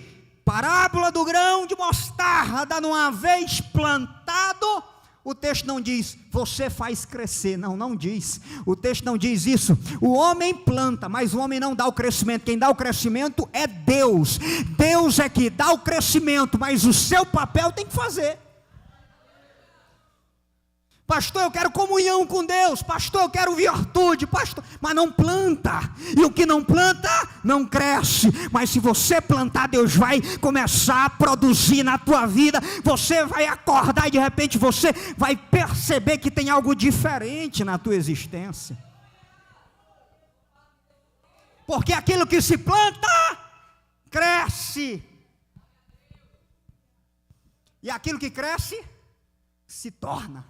parábola do grão de mostarda, numa vez plantado, o texto não diz, você faz crescer, não diz, o texto não diz isso, o homem planta, mas o homem não dá o crescimento, quem dá o crescimento é Deus, Deus é que dá o crescimento, mas o seu papel tem que fazer. Pastor, eu quero comunhão com Deus. Pastor, eu quero virtude. Pastor, mas não planta. E o que não planta, não cresce. Mas se você plantar, Deus vai começar a produzir na tua vida. Você vai acordar e de repente você vai perceber que tem algo diferente na tua existência. Porque aquilo que se planta, cresce. E aquilo que cresce, se torna.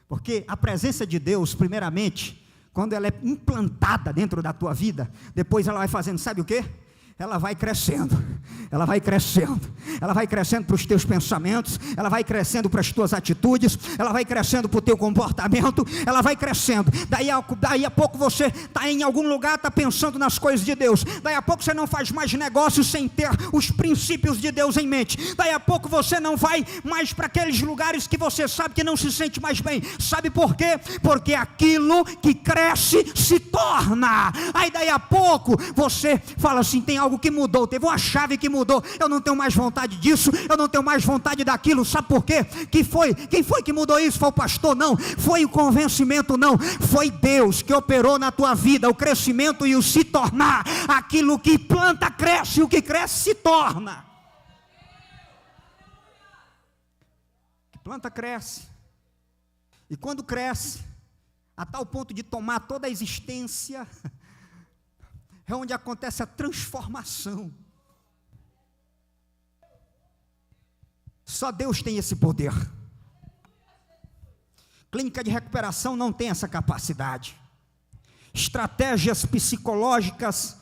Porque a presença de Deus, primeiramente, quando ela é implantada dentro da tua vida, depois ela vai fazendo, sabe o quê? Ela vai crescendo, ela vai crescendo, ela vai crescendo para os teus pensamentos, ela vai crescendo para as tuas atitudes, ela vai crescendo para o teu comportamento, ela vai crescendo, daí a pouco você está em algum lugar, está pensando nas coisas de Deus, daí a pouco você não faz mais negócios sem ter os princípios de Deus em mente, daí a pouco você não vai mais para aqueles lugares que você sabe que não se sente mais bem, sabe por quê? Porque aquilo que cresce se torna, aí daí a pouco você fala assim, tem algo que mudou, teve uma chave que mudou, eu não tenho mais vontade disso, eu não tenho mais vontade daquilo, sabe por quê? Quem foi que mudou isso? Foi o pastor? Não, foi o convencimento? Não, foi Deus que operou na tua vida, o crescimento e o se tornar, aquilo que planta cresce, o que cresce se torna, que planta cresce, e quando cresce, a tal ponto de tomar toda a existência, é onde acontece a transformação. Só Deus tem esse poder. Clínica de recuperação não tem essa capacidade. Estratégias psicológicas,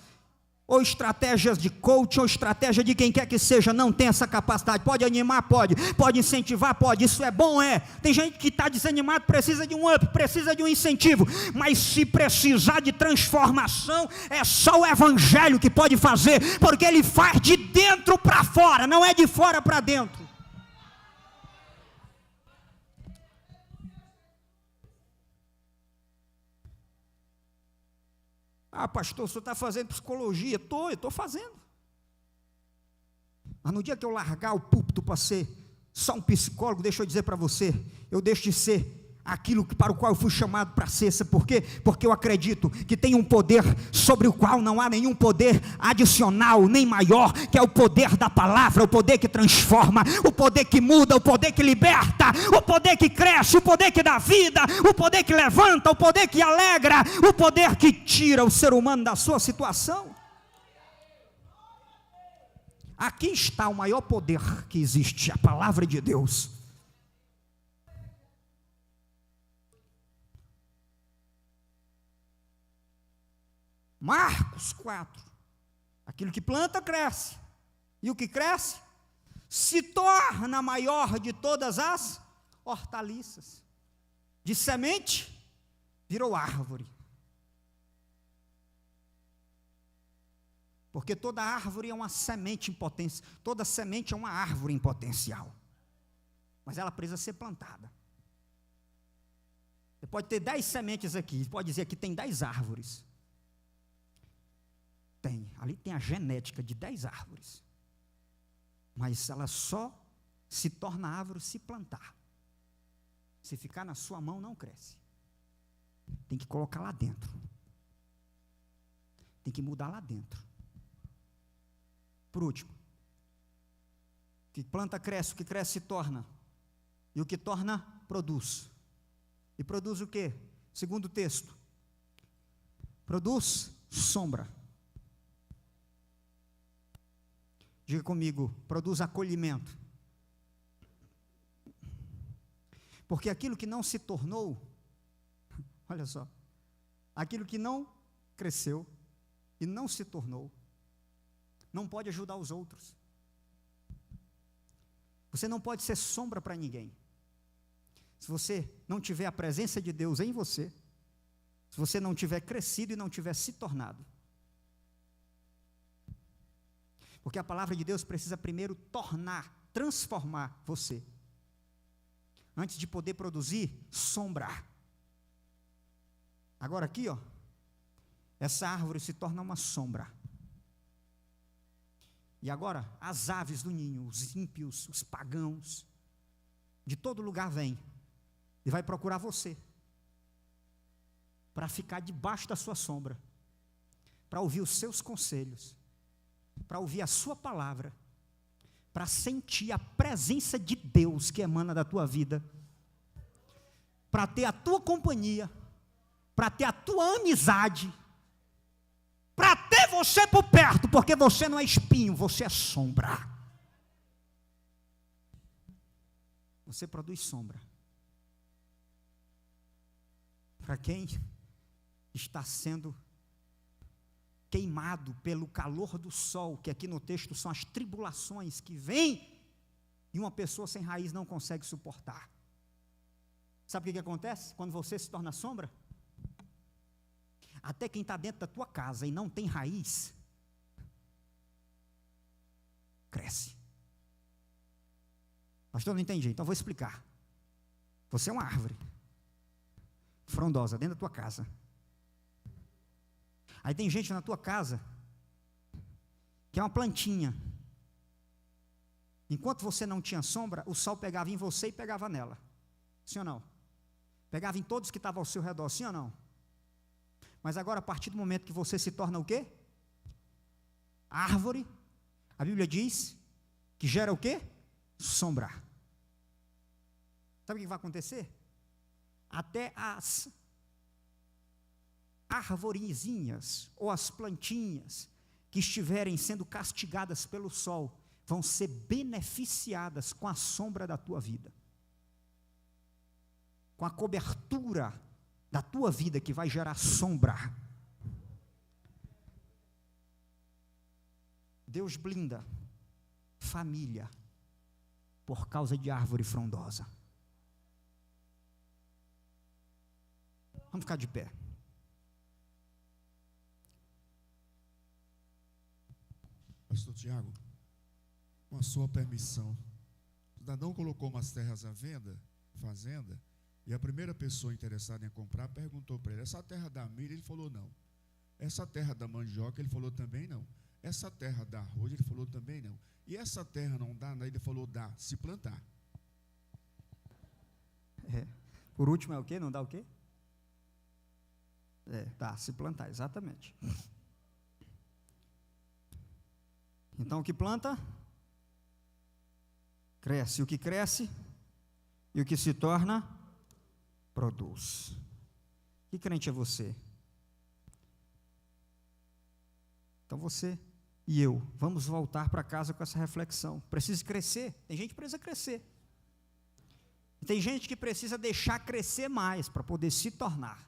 ou estratégias de coach, ou estratégia de quem quer que seja, não tem essa capacidade. Pode animar? Pode incentivar? Pode, isso é bom? É. Tem gente que está desanimado, precisa de um up, precisa de um incentivo, mas se precisar de transformação, é só o evangelho que pode fazer, porque ele faz de dentro para fora, não é de fora para dentro. Pastor, o senhor está fazendo psicologia? Eu estou fazendo. Mas no dia que eu largar o púlpito para ser só um psicólogo, deixa eu dizer para você, eu deixo de ser aquilo para o qual eu fui chamado para ser. Sabe por quê? Porque eu acredito que tem um poder sobre o qual não há nenhum poder adicional, nem maior, que é o poder da palavra, o poder que transforma, o poder que muda, o poder que liberta, o poder que cresce, o poder que dá vida, o poder que levanta, o poder que alegra, o poder que tira o ser humano da sua situação. Aqui está o maior poder que existe, a palavra de Deus. Marcos 4, aquilo que planta cresce, e o que cresce se torna a maior de todas as hortaliças, de semente virou árvore, porque toda árvore é uma semente em potência, toda semente é uma árvore em potencial, mas ela precisa ser plantada. Você pode ter 10 sementes aqui, pode dizer que tem 10 árvores, ali tem a genética de 10 árvores, mas ela só se torna árvore se plantar. Se ficar na sua mão não cresce, tem que colocar lá dentro, tem que mudar lá dentro. Por último, o que planta cresce, o que cresce se torna, e o que torna produz. E produz o quê? Segundo o texto. Produz sombra. Diga comigo, produz acolhimento. Porque aquilo que não se tornou, olha só, aquilo que não cresceu e não se tornou, não pode ajudar os outros. Você não pode ser sombra para ninguém. Se você não tiver a presença de Deus em você, se você não tiver crescido e não tiver se tornado. Porque a palavra de Deus precisa primeiro tornar, transformar você, antes de poder produzir sombra. Agora aqui, ó, essa árvore se torna uma sombra. E agora, as aves do ninho, os ímpios, os pagãos, de todo lugar vêm e vai procurar você, para ficar debaixo da sua sombra, para ouvir os seus conselhos, para ouvir a sua palavra, para sentir a presença de Deus que emana da tua vida, para ter a tua companhia, para ter a tua amizade, para ter você por perto, porque você não é espinho, você é sombra. Você produz sombra. Para quem está sendo queimado pelo calor do sol, que aqui no texto são as tribulações que vêm, e uma pessoa sem raiz não consegue suportar. Sabe o que acontece quando você se torna sombra? Até quem está dentro da tua casa e não tem raiz, cresce. Pastor, não entendi, então vou explicar. Você é uma árvore frondosa dentro da tua casa. Aí tem gente na tua casa que é uma plantinha. Enquanto você não tinha sombra, o sol pegava em você e pegava nela. Sim ou não? Pegava em todos que estavam ao seu redor, sim ou não? Mas agora, a partir do momento que você se torna o quê? Árvore, a Bíblia diz que gera o quê? Sombra. Sabe o que vai acontecer? Até as arvorezinhas ou as plantinhas que estiverem sendo castigadas pelo sol vão ser beneficiadas com a sombra da tua vida, com a cobertura da tua vida que vai gerar sombra. Deus blinda família por causa de árvore frondosa. Vamos ficar de pé. Pastor Tiago, com a sua permissão, o cidadão colocou umas terras à venda, fazenda, e a primeira pessoa interessada em comprar perguntou para ele: essa terra dá milho? Ele falou não. Essa terra da mandioca? Ele falou também não. Essa terra dá arroz? Ele falou também não. E essa terra não dá nada? Ele falou dá, se plantar. Por último é o quê? Não dá o quê? Dá, se plantar, exatamente. Então o que planta, cresce. O que cresce e o que se torna, produz. Que crente é você? Então você e eu vamos voltar para casa com essa reflexão. Precisa crescer. Tem gente que precisa crescer. Tem gente que precisa deixar crescer mais para poder se tornar.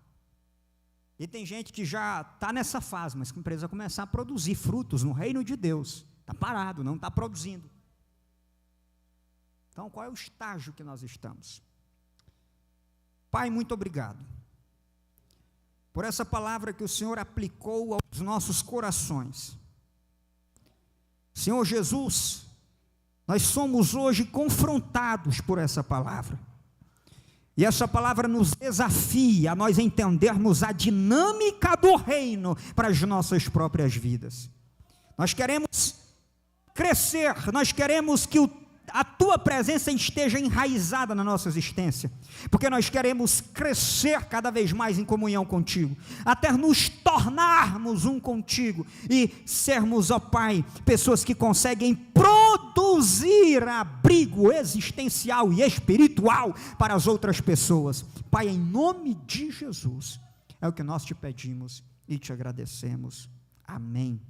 E tem gente que já está nessa fase, mas que precisa começar a produzir frutos no reino de Deus. Está parado, não está produzindo. Então, qual é o estágio que nós estamos? Pai, muito obrigado por essa palavra que o Senhor aplicou aos nossos corações. Senhor Jesus, nós somos hoje confrontados por essa palavra. E essa palavra nos desafia a nós entendermos a dinâmica do reino para as nossas próprias vidas. Nós queremos crescer, nós queremos que a tua presença esteja enraizada na nossa existência, porque nós queremos crescer cada vez mais em comunhão contigo, até nos tornarmos um contigo e sermos, ó Pai, pessoas que conseguem produzir produzir abrigo existencial e espiritual para as outras pessoas. Pai, em nome de Jesus, é o que nós te pedimos e te agradecemos. Amém.